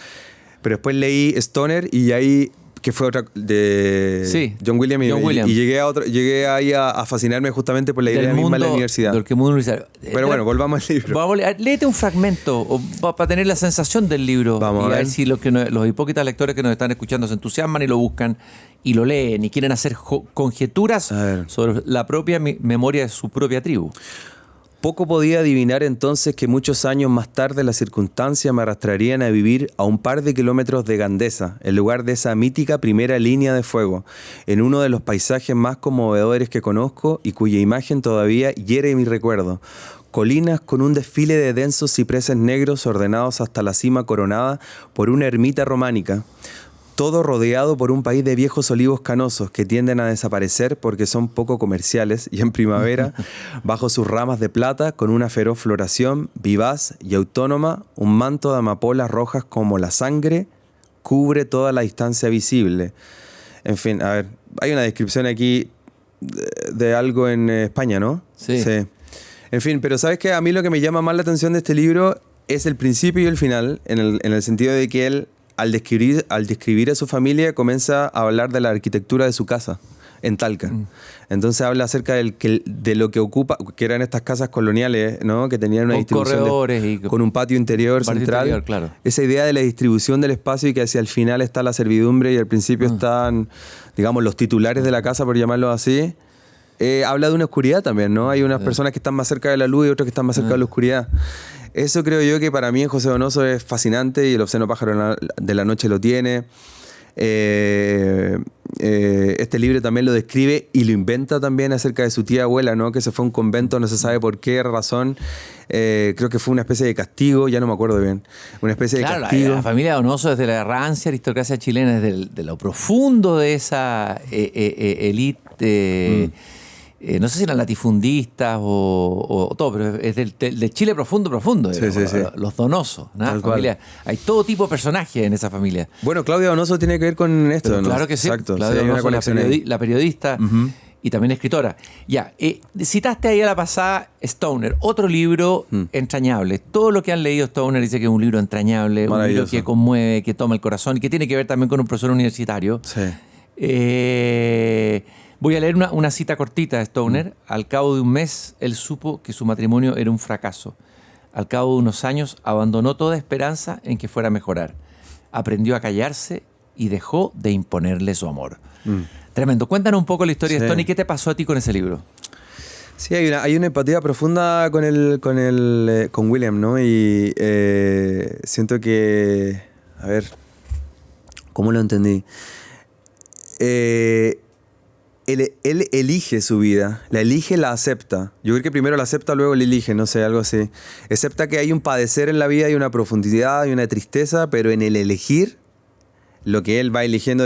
después leí Stoner y ahí... que fue otra de Sí, John Williams, John Williams. y llegué ahí a fascinarme justamente por la idea misma de la universidad. Del mundo universitario. Pero bueno, volvamos al libro. Vamos, léete un fragmento para tener la sensación del libro. Vamos y a ver. si los hipócritas lectores que nos están escuchando se entusiasman y lo buscan y lo leen y quieren hacer conjeturas A ver. sobre la propia memoria de su propia tribu. Poco podía adivinar entonces que muchos años más tarde las circunstancias me arrastrarían a vivir a un par de kilómetros de Gandesa, en lugar de esa mítica primera línea de fuego, en uno de los paisajes más conmovedores que conozco y cuya imagen todavía hiere mi recuerdo. Colinas con un desfile de densos cipreses negros ordenados hasta la cima coronada por una ermita románica. Todo rodeado por un país de viejos olivos canosos que tienden a desaparecer porque son poco comerciales y en primavera, bajo sus ramas de plata, con una feroz floración, vivaz y autónoma, un manto de amapolas rojas como la sangre cubre toda la distancia visible. En fin, a ver, hay una descripción aquí de algo en España, ¿no? Sí. En fin, pero ¿sabes qué? A mí lo que me llama más la atención de este libro es el principio y el final, en el sentido de que él, al describir a su familia, comienza a hablar de la arquitectura de su casa en Talca. Entonces habla acerca de lo que ocupa, que eran estas casas coloniales, ¿no? Que tenían una Con distribución corredores con un patio interior patio central. interior, claro. Esa idea de la distribución del espacio y que hacia el final está la servidumbre y al principio están, digamos, los titulares de la casa, por llamarlo así. Habla de una oscuridad también, ¿no? Hay unas personas que están más cerca de la luz y otras que están más cerca de la oscuridad. Eso creo yo que para mí en José Donoso es fascinante y el obsceno pájaro de la noche lo tiene. Este libro también lo describe y lo inventa también acerca de su tía abuela, ¿no? Que se fue a un convento, no se sabe por qué razón. Creo que fue una especie de castigo, ya no me acuerdo bien. Una especie de Claro, castigo. la familia Donoso, desde la rancia aristocracia chilena, desde de lo profundo de esa élite. No sé si eran latifundistas o todo, pero es del Chile profundo, Sí, digamos, sí, sí. los Donosos, ¿no? Tal cual. Familia. Hay todo tipo de personajes en esa familia. Bueno, Claudia Donoso tiene que ver con esto, Pero ¿no? claro que sí. Exacto. Claudia sí, hay una Donoso, conexión ahí. la periodista y también escritora. Ya, citaste ahí a la pasada Stoner, otro libro entrañable. Todo lo que han leído Stoner dice que es un libro entrañable, un libro Maravilloso. que conmueve, que toma el corazón y que tiene que ver también con un profesor universitario. Sí. Voy a leer una cita cortita de Stoner. Al cabo de un mes, él supo que su matrimonio era un fracaso. Al cabo de unos años, abandonó toda esperanza en que fuera a mejorar. Aprendió a callarse y dejó de imponerle su amor. Tremendo. Cuéntanos un poco la historia de Sí. Stoner y qué te pasó a ti con ese libro. Sí, hay una empatía profunda con William, ¿no? Y siento que... A ver, ¿cómo lo entendí? Él elige su vida, la elige, la acepta. Yo creo que primero la acepta, luego la elige, no sé, algo así. Acepta que hay un padecer en la vida, hay una profundidad, hay una tristeza, pero en el elegir, lo que él va eligiendo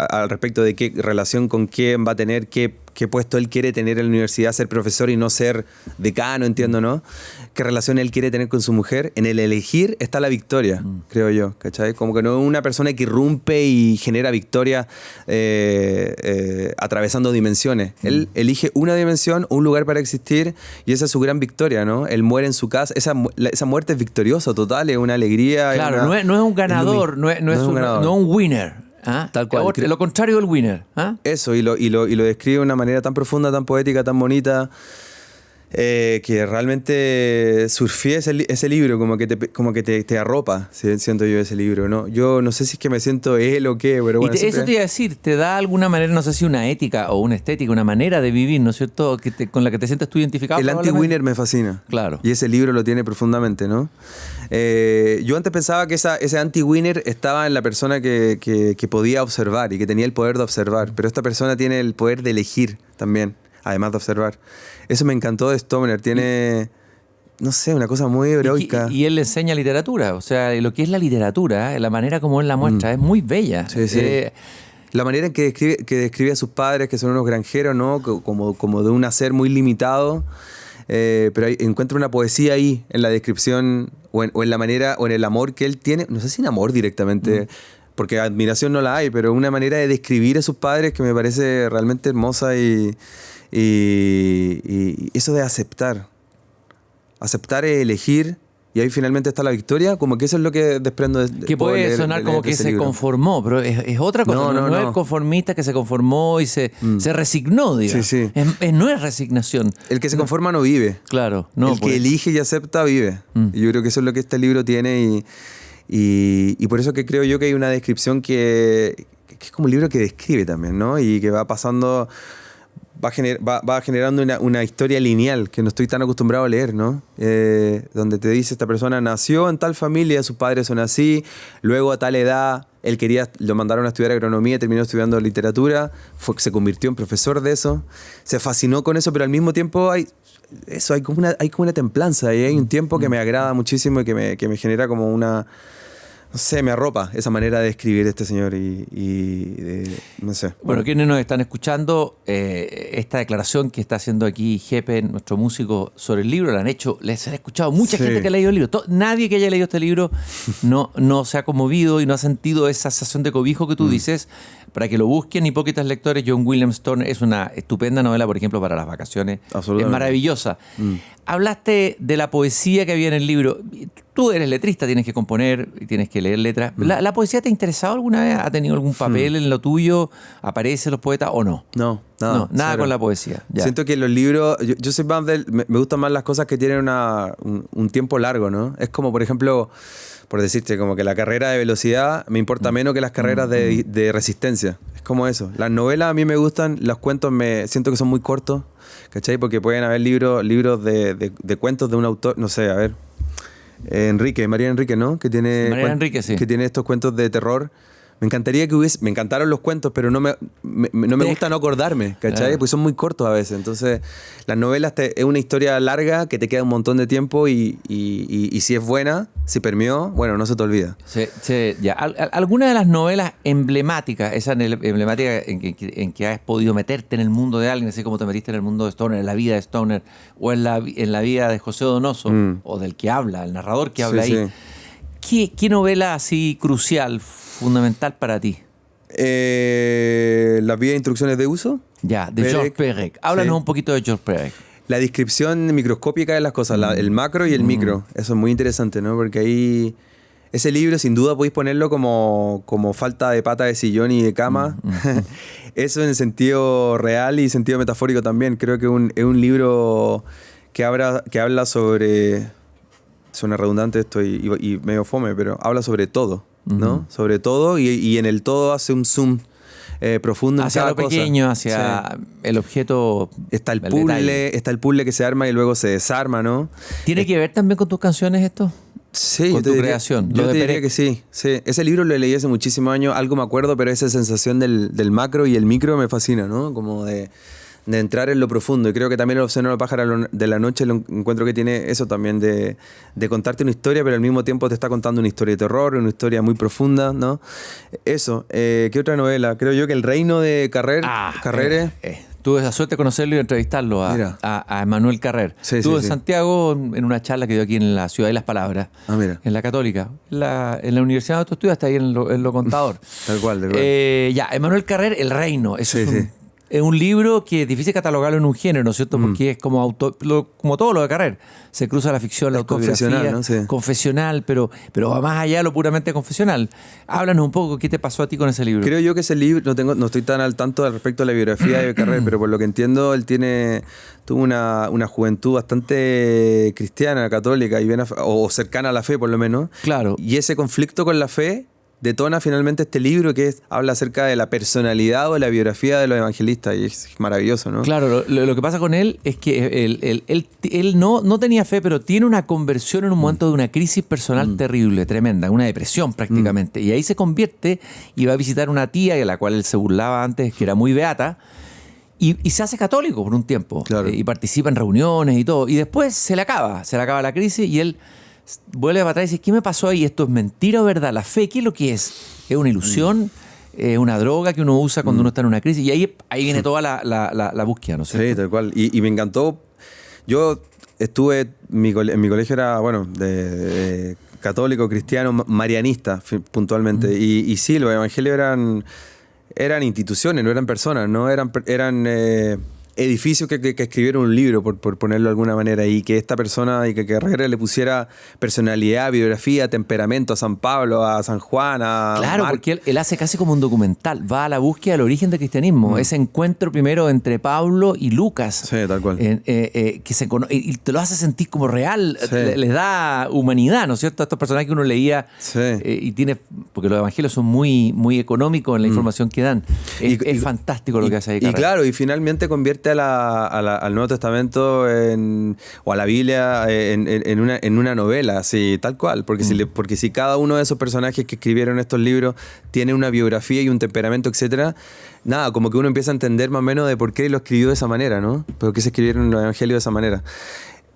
al respecto de qué relación con quién va a tener, qué qué puesto él quiere tener en la universidad, ser profesor y no ser decano, entiendo, ¿no? Qué relación él quiere tener con su mujer. En el elegir está la victoria, creo yo, ¿cachai? Como que no es una persona que irrumpe y genera victoria atravesando dimensiones. Él elige una dimensión, un lugar para existir, y esa es su gran victoria, ¿no? Él muere en su casa. Esa muerte es victoriosa, total, es una alegría. Claro, no es un ganador, no es un winner. ¿Ah? Tal cual. Lo contrario del winner. ¿Ah? Eso, y lo describe de una manera tan profunda, tan poética, tan bonita, que realmente surfé ese libro, como que te arropa, siento yo ese libro, ¿no? Yo no sé si es que me siento él o qué, pero bueno. Eso te iba a decir, te da alguna manera, no sé si una ética o una estética, una manera de vivir, ¿no es cierto?, con la que te sientes tú identificado. El anti-winner me fascina. Claro. Y ese libro lo tiene profundamente, ¿no? Yo antes pensaba que ese anti-winner estaba en la persona que podía observar y que tenía el poder de observar, pero esta persona tiene el poder de elegir también, además de observar. Eso me encantó de Stoner. Tiene, no sé, una cosa muy heroica. Y él le enseña literatura. O sea, lo que es la literatura, la manera como él la muestra, es muy bella. Sí, sí. La manera en que describe a sus padres, que son unos granjeros, ¿no? Como de un hacer muy limitado. Pero encuentro una poesía ahí, en la descripción, o en la manera, o en el amor que él tiene. No sé si en amor directamente, porque admiración no la hay, pero una manera de describir a sus padres que me parece realmente hermosa y eso de aceptar es elegir, y ahí finalmente está la victoria, como que eso es lo que desprendo de que puede sonar como que se conformó, pero es otra cosa. No es el conformista que se conformó y se resignó, digamos. Sí. No es resignación. El que se conforma no vive. Claro. El que elige y acepta vive. Y yo creo que eso es lo que este libro tiene, y por eso que creo yo que hay una descripción que es como un libro que describe también, ¿no? Y que va pasando... Va generando una historia lineal que no estoy tan acostumbrado a leer, ¿no? Donde te dice, esta persona nació en tal familia, sus padres son así, luego a tal edad lo mandaron a estudiar agronomía, terminó estudiando literatura, se convirtió en profesor de eso, se fascinó con eso, pero al mismo tiempo hay como una templanza, y hay un tiempo que me agrada muchísimo y que me genera como una... No sé, me arropa esa manera de escribir este señor no sé. Bueno, quienes nos están escuchando, esta declaración que está haciendo aquí Jepe, nuestro músico, sobre el libro, les han escuchado mucha gente que ha leído el libro. Nadie que haya leído este libro no se ha conmovido y no ha sentido esa sensación de cobijo que tú dices. Para que lo busquen, Hipócritas Lectores, John William Stoner es una estupenda novela, por ejemplo, para las vacaciones. Absolutamente. Es maravillosa. Hablaste de la poesía que había en el libro. Tú eres letrista, tienes que componer y tienes que leer letras. ¿La poesía te ha interesado alguna vez? ¿Ha tenido algún papel en lo tuyo? ¿Aparecen los poetas o no? No, nada cero. Con la poesía. Ya. Siento que los libros... Yo soy más me gustan más las cosas que tienen un tiempo largo, ¿no? Es como, por ejemplo... Por decirte, como que la carrera de velocidad me importa menos que las carreras de resistencia. Es como eso. Las novelas a mí me gustan, los cuentos siento que son muy cortos, ¿cachai? Porque pueden haber libros de cuentos de un autor, no sé, a ver. María Enrique, ¿no? Que tiene estos cuentos de terror. Me encantaron los cuentos, pero no me gusta no acordarme, ¿cachai? Claro. Porque son muy cortos a veces. Entonces, las novelas es una historia larga que te queda un montón de tiempo y si es buena, si permeó, bueno, no se te olvida. Ya. ¿Alguna de las novelas emblemáticas, esa emblemática en que has podido meterte en el mundo de alguien, así como te metiste en el mundo de Stoner, en la vida de Stoner, o en la vida de José Donoso, o del que habla, el narrador que habla ahí? Sí. ¿Qué novela así crucial, fundamental para ti? Las vías de instrucciones de uso. Ya, de George Perec. Háblanos un poquito de George Perec. La descripción microscópica de las cosas, el macro y el micro. Eso es muy interesante, ¿no? Porque ahí... Ese libro, sin duda, podéis ponerlo como falta de pata de sillón y de cama. Eso en el sentido real y sentido metafórico también. Creo que es un libro que habla sobre... Suena redundante esto y medio fome, pero habla sobre todo, ¿no? Sobre todo, y en el todo hace un zoom profundo en hacia cada lo pequeño, hacia el objeto. Está el puzzle que se arma y luego se desarma, ¿no? ¿Tiene que ver también con tus canciones esto? Sí, con tu creación. Yo te diría que sí. Ese libro lo leí hace muchísimos años, algo me acuerdo, pero esa sensación del macro y el micro me fascina, ¿no? Como de entrar en lo profundo. Y creo que también el Obsceno Pájaro de la Noche lo encuentro que tiene eso también de contarte una historia, pero al mismo tiempo te está contando una historia de terror, una historia muy profunda, ¿no? Eso. ¿Qué otra novela? Creo yo que El Reino de Carrere. Tuve la suerte de conocerlo y de entrevistarlo a Emmanuel Carrer. Estuvo en Santiago en una charla que dio aquí en la Ciudad de las Palabras, en la Católica. En la universidad donde tú estudiaste, ahí en lo Contador. Tal cual. Emmanuel Carrer, El Reino. Eso es un libro que es difícil catalogarlo en un género, ¿no es cierto? Porque es como como todo lo de Carrer. Se cruza la ficción, la autobiografía. Confesional, ¿no? Sí. Confesional, pero va más allá de lo puramente confesional. Háblanos un poco, ¿qué te pasó a ti con ese libro? Creo yo que ese libro, no estoy tan al tanto respecto a la biografía de Carrer, pero por lo que entiendo, él tuvo una juventud bastante cristiana, católica, y o cercana a la fe, por lo menos. Claro. Y ese conflicto con la fe detona finalmente este libro que habla acerca de la personalidad o de la biografía de los evangelistas, y es maravilloso, ¿no? Claro, lo que pasa con él es que él no tenía fe, pero tiene una conversión en un momento de una crisis personal terrible, tremenda, una depresión prácticamente, y ahí se convierte y va a visitar una tía de la cual él se burlaba antes, que era muy beata, y se hace católico por un tiempo, y participa en reuniones y todo, y después se le acaba la crisis y él vuelve para atrás y dice, ¿qué me pasó ahí? ¿Esto es mentira o verdad? ¿La fe qué es lo que es? ¿Es una ilusión? ¿Es una droga que uno usa cuando uno está en una crisis? Y ahí viene toda la búsqueda, ¿no sé? Sí, tal cual. Y me encantó. Yo estuve, en mi colegio era, de católico, cristiano, marianista, puntualmente. Y sí, los evangelios eran instituciones, no eran personas, ¿no? Eran edificios que escribieron un libro, por ponerlo de alguna manera, y que esta persona, y que Carrer le pusiera personalidad, biografía, temperamento a San Pablo, a San Juan, a Claro, porque él hace casi como un documental, va a la búsqueda del origen del cristianismo, ese encuentro primero entre Pablo y Lucas. Sí, tal cual. Y te lo hace sentir como real, les da humanidad, ¿no es cierto? A estos personajes que uno leía, y tiene, porque los evangelios son muy, muy económicos en la información que dan. Es fantástico lo que hace ahí Carrer. Y claro, y finalmente convierte al Nuevo Testamento o a la Biblia en una novela, así, tal cual. Porque si cada uno de esos personajes que escribieron estos libros tiene una biografía y un temperamento, etcétera, nada, como que uno empieza a entender más o menos de por qué lo escribió de esa manera, ¿no? Por qué se escribieron los evangelios de esa manera.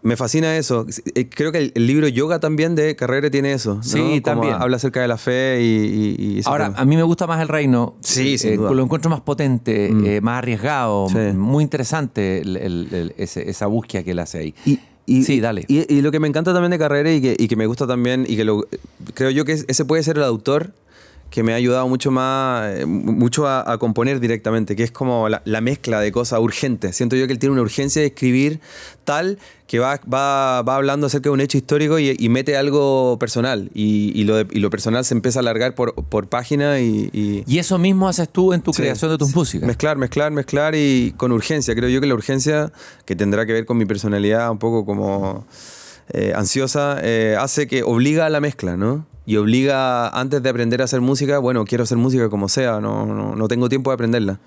Me fascina eso. Creo que el libro Yoga también de Carrer tiene eso, ¿no? Sí, como también. Habla acerca de la fe y Ahora, tema. a mí me gusta más El Reino. Sí, sin duda. Lo encuentro más potente, más arriesgado, muy interesante esa búsqueda que él hace ahí. Sí, dale. Y lo que me encanta también de Carrer y que me gusta también, y que creo yo que ese puede ser el autor que me ha ayudado mucho a componer directamente, que es como la mezcla de cosas urgentes. Siento yo que él tiene una urgencia de escribir tal que va hablando acerca de un hecho histórico y mete algo personal, y lo personal se empieza a alargar por página y eso mismo haces tú en tu creación de tus músicas. Mezclar y con urgencia. Creo yo que la urgencia, que tendrá que ver con mi personalidad un poco como ansiosa, hace que obliga a la mezcla, ¿no? Y obliga, antes de aprender a hacer música, quiero hacer música como sea, no tengo tiempo de aprenderla.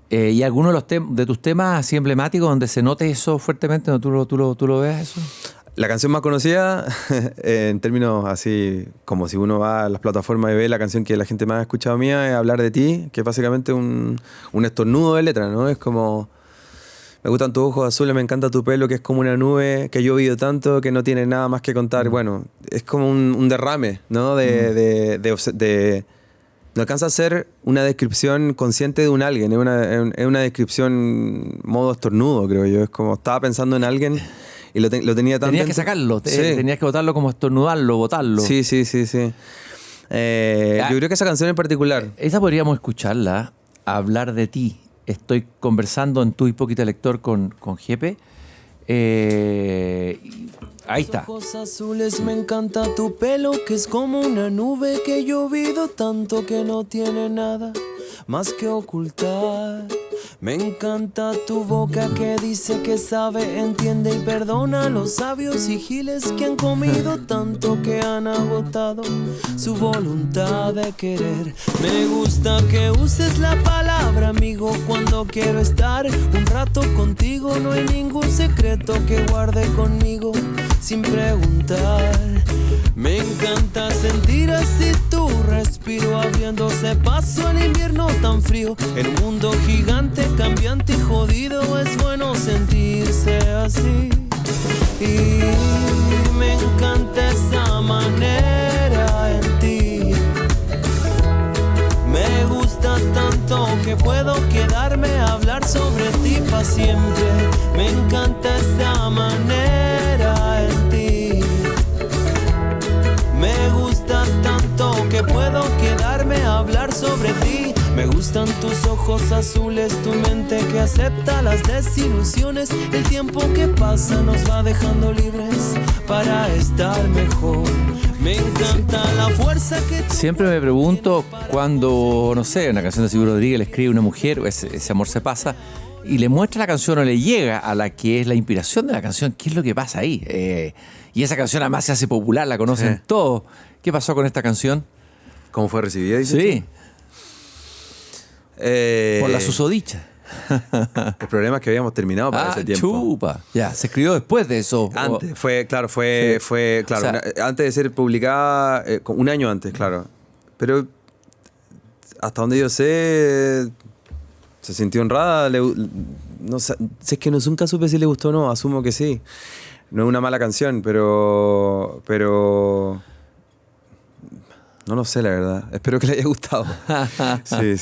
¿Y alguno de tus temas así emblemáticos donde se note eso fuertemente, donde tú lo veas eso? La canción más conocida, en términos así, como si uno va a las plataformas y ve la canción que la gente más ha escuchado mía, es Hablar de ti, que es básicamente un estornudo de letra, ¿no? Es como... Me gustan tus ojos azules, me encanta tu pelo, que es como una nube que ha llovido tanto que no tiene nada más que contar. Bueno, es como un derrame, ¿no? No alcanza a ser una descripción consciente de un alguien, es una descripción modo estornudo, creo yo. Es como, estaba pensando en alguien y lo tenía tan... Tenías que sacarlo, tenías que botarlo como estornudarlo, botarlo. Sí. Yo creo que esa canción en particular... Esa podríamos escucharla, Hablar de ti. Estoy conversando en Tu Hipócrita Lector con Jepe. Ahí está. Ojos azules, me encanta tu pelo, que es como una nube que ha llovido tanto que no tiene nada más que ocultar. Me encanta tu boca que dice que sabe, entiende y perdona a los sabios y giles que han comido tanto que han agotado su voluntad de querer. Me gusta que uses la palabra amigo cuando quiero estar un rato contigo. No hay ningún secreto que guarde conmigo sin preguntar. Me encanta sentir así tu respiro abriéndose paso en invierno tan frío. En un mundo gigante, cambiante y jodido es bueno sentirse así. Y me encanta esa manera en ti. Me gusta tanto tanto que puedo quedarme a hablar sobre ti para siempre. Me encanta esta manera en ti. Me gusta tanto que puedo quedarme a hablar sobre ti. Me gustan tus ojos azules, tu mente que acepta las desilusiones. El tiempo que pasa nos va dejando libres para estar mejor. Me encanta la fuerza que... Siempre me pregunto cuando, no sé, una canción de Silvio Rodríguez le escribe una mujer, ese amor se pasa, y le muestra la canción o le llega a la que es la inspiración de la canción, ¿qué es lo que pasa ahí? Y esa canción además se hace popular, la conocen todos. ¿Qué pasó con esta canción? ¿Cómo fue recibida? Sí. Por Por la susodicha. El problema es que habíamos terminado para ese tiempo. Chupa. Ya, se escribió después de eso. Antes, Sí. fue claro, O sea, antes de ser publicada, un año antes, claro. Pero hasta donde yo sé, se sintió honrada. No sé, si es que nunca supe si le gustó o no, asumo que sí. No es una mala canción, pero no lo sé, la verdad. Espero que le haya gustado. Sí.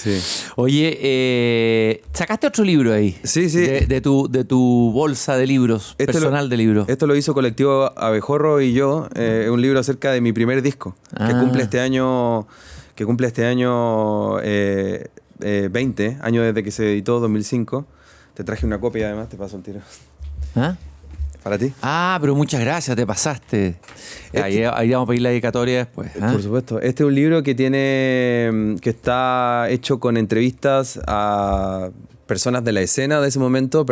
Oye, sacaste otro libro ahí. Sí. De tu bolsa de libros, personal de libros. Esto lo hizo Colectivo Abejorro y yo. Es un libro acerca de mi primer disco, que cumple este año 20, año desde que se editó, 2005. Te traje una copia además, te paso el tiro. ¿Ah? ¿Para ti? Pero muchas gracias, te pasaste. Ahí vamos a pedir la dedicatoria después. Por supuesto. Este es un libro que está hecho con entrevistas a personas de la escena de ese momento,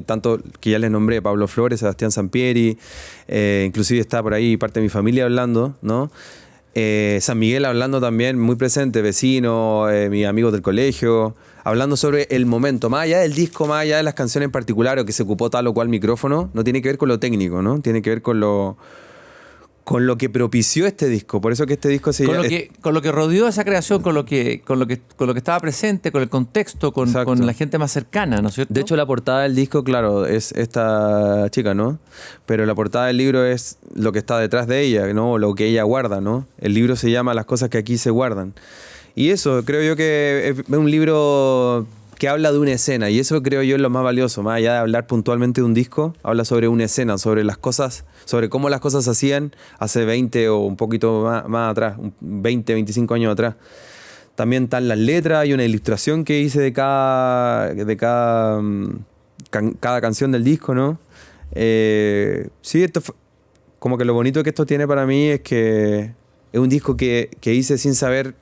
tanto que ya les nombré, Pablo Flores, Sebastián Sampieri, inclusive está por ahí parte de mi familia hablando, ¿no? San Miguel hablando también, muy presente, vecino, mis amigos del colegio, hablando sobre el momento, más allá del disco, más allá de las canciones en particular o que se ocupó tal o cual micrófono, no tiene que ver con lo técnico, ¿no? Tiene que ver con lo que propició este disco. Por eso que este disco se llama... Con lo que rodeó esa creación, con lo que estaba presente, con el contexto, con la gente más cercana, ¿no es cierto? De hecho, la portada del disco, claro, es esta chica, ¿no? Pero la portada del libro es lo que está detrás de ella, ¿no? O lo que ella guarda, ¿no? El libro se llama Las cosas que aquí se guardan. Y eso, creo yo que es un libro que habla de una escena, y eso creo yo es lo más valioso, más allá de hablar puntualmente de un disco, habla sobre una escena, sobre las cosas, sobre cómo las cosas se hacían hace 20 o un poquito más atrás, 20, 25 años atrás. También están las letras, hay una ilustración que hice de cada canción del disco, ¿no? Sí, como que lo bonito que esto tiene para mí es que es un disco que hice sin saber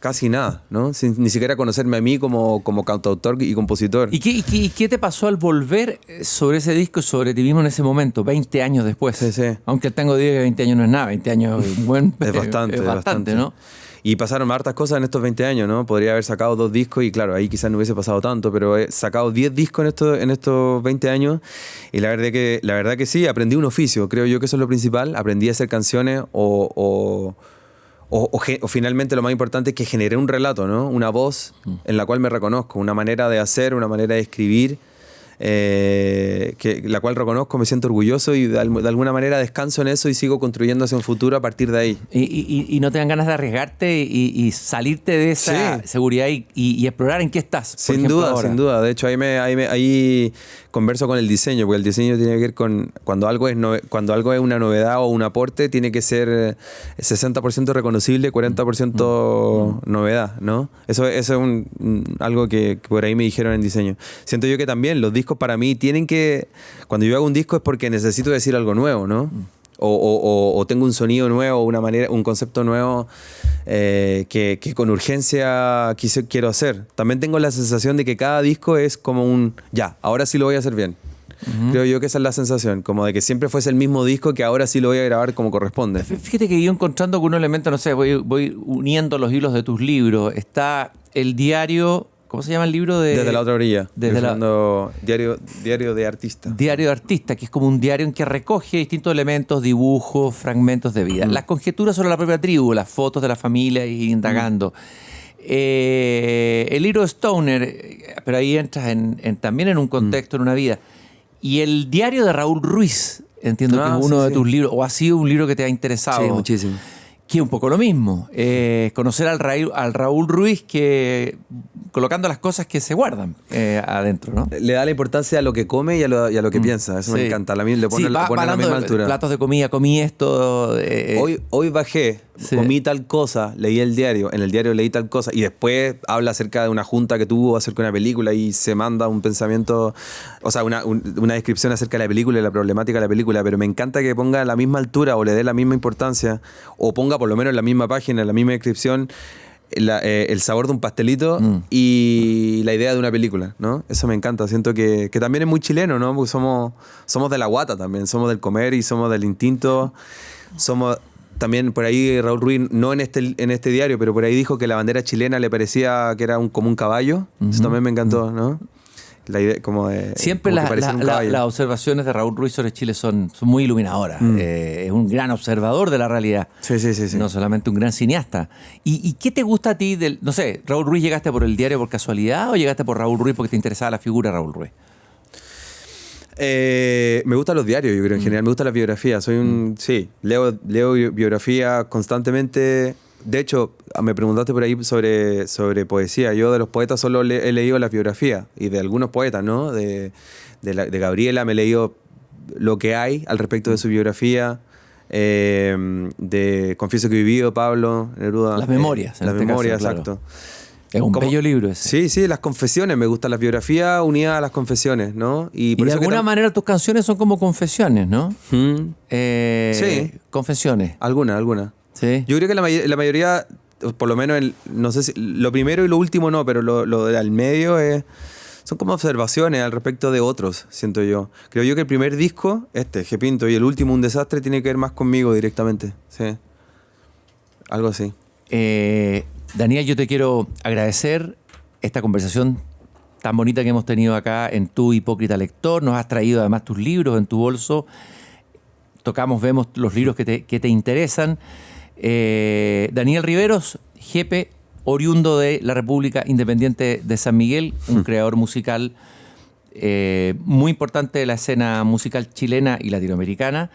casi nada, ¿no? Sin ni siquiera conocerme a mí como cantautor y compositor. ¿Y qué te pasó al volver sobre ese disco y sobre ti mismo en ese momento, 20 años después? Sí. Aunque el tango diga que 20 años no es nada, 20 años es bastante, ¿no? Y pasaron hartas cosas en estos 20 años, ¿no? Podría haber sacado 2 discos y claro, ahí quizás no hubiese pasado tanto, pero he sacado 10 discos en estos 20 años y la verdad que sí, aprendí un oficio, creo yo que eso es lo principal, aprendí a hacer canciones o finalmente lo más importante es que generé un relato, ¿no? Una voz en la cual me reconozco, una manera de hacer, una manera de escribir, la cual reconozco, me siento orgulloso y de alguna manera descanso en eso y sigo construyendo hacia un futuro a partir de ahí. ¿Y no te dan ganas de arriesgarte y salirte de esa seguridad y explorar en qué estás? Sin duda. De hecho, ahí converso con el diseño, porque el diseño tiene que ver con cuando algo es una novedad o un aporte, tiene que ser 60% reconocible, 40% novedad, ¿no? Eso es algo que por ahí me dijeron en diseño. Siento yo que también los discos para mí tienen que... Cuando yo hago un disco es porque necesito decir algo nuevo, ¿no? O tengo un sonido nuevo, un concepto nuevo que con urgencia quiero hacer. También tengo la sensación de que cada disco es como ahora sí lo voy a hacer bien. Creo yo que esa es la sensación, como de que siempre fuese el mismo disco que ahora sí lo voy a grabar como corresponde. Fíjate que yo encontrando con un elemento, no sé, voy uniendo los hilos de tus libros. Está el diario... ¿Cómo se llama el libro? Desde la otra orilla. Diario de artista. Diario de artista, que es como un diario en que recoge distintos elementos, dibujos, fragmentos de vida. Las conjeturas sobre la propia tribu, las fotos de la familia y indagando. El libro de Stoner, pero ahí entras también en un contexto, en una vida. Y el diario de Raúl Ruiz, entiendo que es uno de tus libros, o ha sido un libro que te ha interesado. Sí, muchísimo. Que es un poco lo mismo. Conocer al Raúl Ruiz que colocando las cosas que se guardan adentro, ¿no? Le da la importancia a lo que come y a lo que piensa. Eso me encanta. Le pone a la misma altura. Platos de comida, comí esto. Hoy bajé, comí tal cosa, leí el diario, en el diario leí tal cosa, y después habla acerca de una junta que tuvo acerca de una película y se manda un pensamiento, o sea, una descripción acerca de la película y la problemática de la película, pero me encanta que ponga a la misma altura o le dé la misma importancia, o ponga por lo menos en la misma página, en la misma descripción, el sabor de un pastelito y la idea de una película, ¿no? Eso me encanta. Siento que también es muy chileno, ¿no? Porque somos de la guata también, somos del comer y somos del instinto. Somos también por ahí Raúl Ruiz, no en este diario, pero por ahí dijo que la bandera chilena le parecía que era como un caballo. Eso también me encantó, ¿no? La idea como de... Siempre las observaciones de Raúl Ruiz sobre Chile son muy iluminadoras. Es un gran observador de la realidad. Sí. No solamente un gran cineasta. ¿Y qué te gusta a ti del... No sé, Raúl Ruiz, ¿llegaste por el diario por casualidad o llegaste por Raúl Ruiz porque te interesaba la figura de Raúl Ruiz? Me gustan los diarios, yo creo, en general. Me gusta la biografía. Sí, leo biografía constantemente. De hecho, me preguntaste por ahí sobre poesía. Yo de los poetas solo he leído las biografías, y de algunos poetas, ¿no? De Gabriela me he leído lo que hay al respecto de su biografía. De Confieso que he vivido, Pablo Neruda. Las memorias. Las memorias, caso, exacto. Claro. Es un bello libro ese. Sí, las confesiones. Me gustan las biografías unidas a las confesiones, ¿no? Y de alguna manera tus canciones son como confesiones, ¿no? Sí. Confesiones. Alguna. Sí. Yo creo que la mayoría, por lo menos, no sé si lo primero y lo último no, pero lo del medio son como observaciones al respecto de otros, siento yo. Creo yo que el primer disco, G Pinto, y el último, Un Desastre, tiene que ver más conmigo directamente. Sí. Algo así. Daniel, yo te quiero agradecer esta conversación tan bonita que hemos tenido acá en Tu Hipócrita Lector. Nos has traído además tus libros en tu bolso. Vemos los libros que te interesan. Daniel Riveros, jefe oriundo de la República Independiente de San Miguel, un creador musical muy importante de la escena musical chilena y latinoamericana,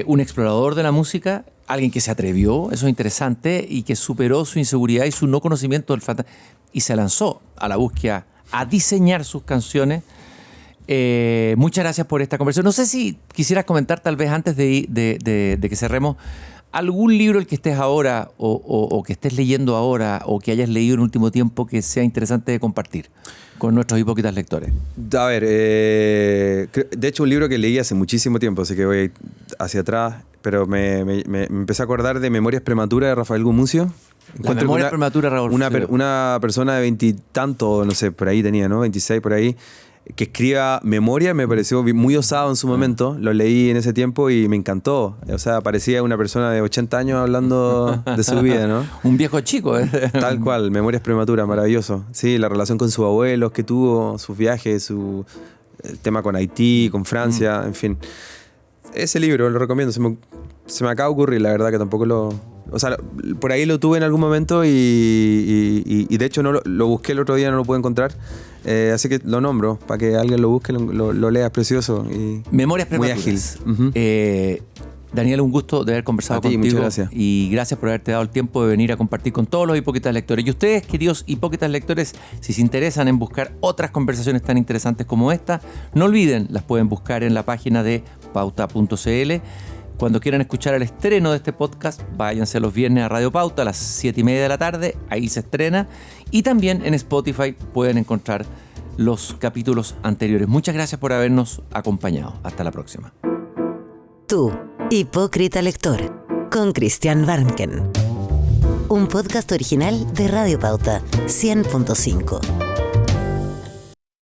un explorador de la música, alguien que se atrevió, eso es interesante, y que superó su inseguridad y su no conocimiento del fantasma y se lanzó a la búsqueda, a diseñar sus canciones. Muchas gracias por esta conversación. No sé si quisieras comentar, tal vez antes de que cerremos, algún libro el que estés ahora o que estés leyendo ahora o que hayas leído en el último tiempo que sea interesante de compartir con nuestros hipócritas lectores. A ver, de hecho un libro que leí hace muchísimo tiempo, así que voy hacia atrás, pero me empecé a acordar de Memorias Prematuras de Rafael Gumucio. La Memoria Prematura de Raúl. Una persona de 20 y tanto, no sé, por ahí tenía, ¿no? 26 por ahí, que escriba memoria, me pareció muy osado en su momento. Lo leí en ese tiempo y me encantó. O sea, parecía una persona de 80 años hablando de su vida, ¿no? Un viejo chico, ¿eh? Tal cual, Memorias Prematuras, maravilloso. Sí, la relación con sus abuelos que tuvo, sus viajes, el tema con Haití, con Francia, en fin. Ese libro lo recomiendo. Se me acaba de ocurrir, la verdad, que tampoco o sea, por ahí lo tuve en algún momento y de hecho no lo busqué el otro día, no lo pude encontrar. Así que lo nombro, para que alguien lo busque, lo lea, es precioso. Y Memorias Prematuras. Muy ágil. Daniel, un gusto de haber conversado contigo. Muchas gracias. Y gracias por haberte dado el tiempo de venir a compartir con todos los hipócritas lectores. Y ustedes, queridos hipócritas lectores, si se interesan en buscar otras conversaciones tan interesantes como esta, no olviden, las pueden buscar en la página de pauta.cl. Cuando quieran escuchar el estreno de este podcast, váyanse los viernes a Radio Pauta a las 7:30 de la tarde, ahí se estrena. Y también en Spotify pueden encontrar los capítulos anteriores. Muchas gracias por habernos acompañado. Hasta la próxima. Tu Hipócrita Lector, con Christian Warnken. Un podcast original de Radio Pauta 100.5.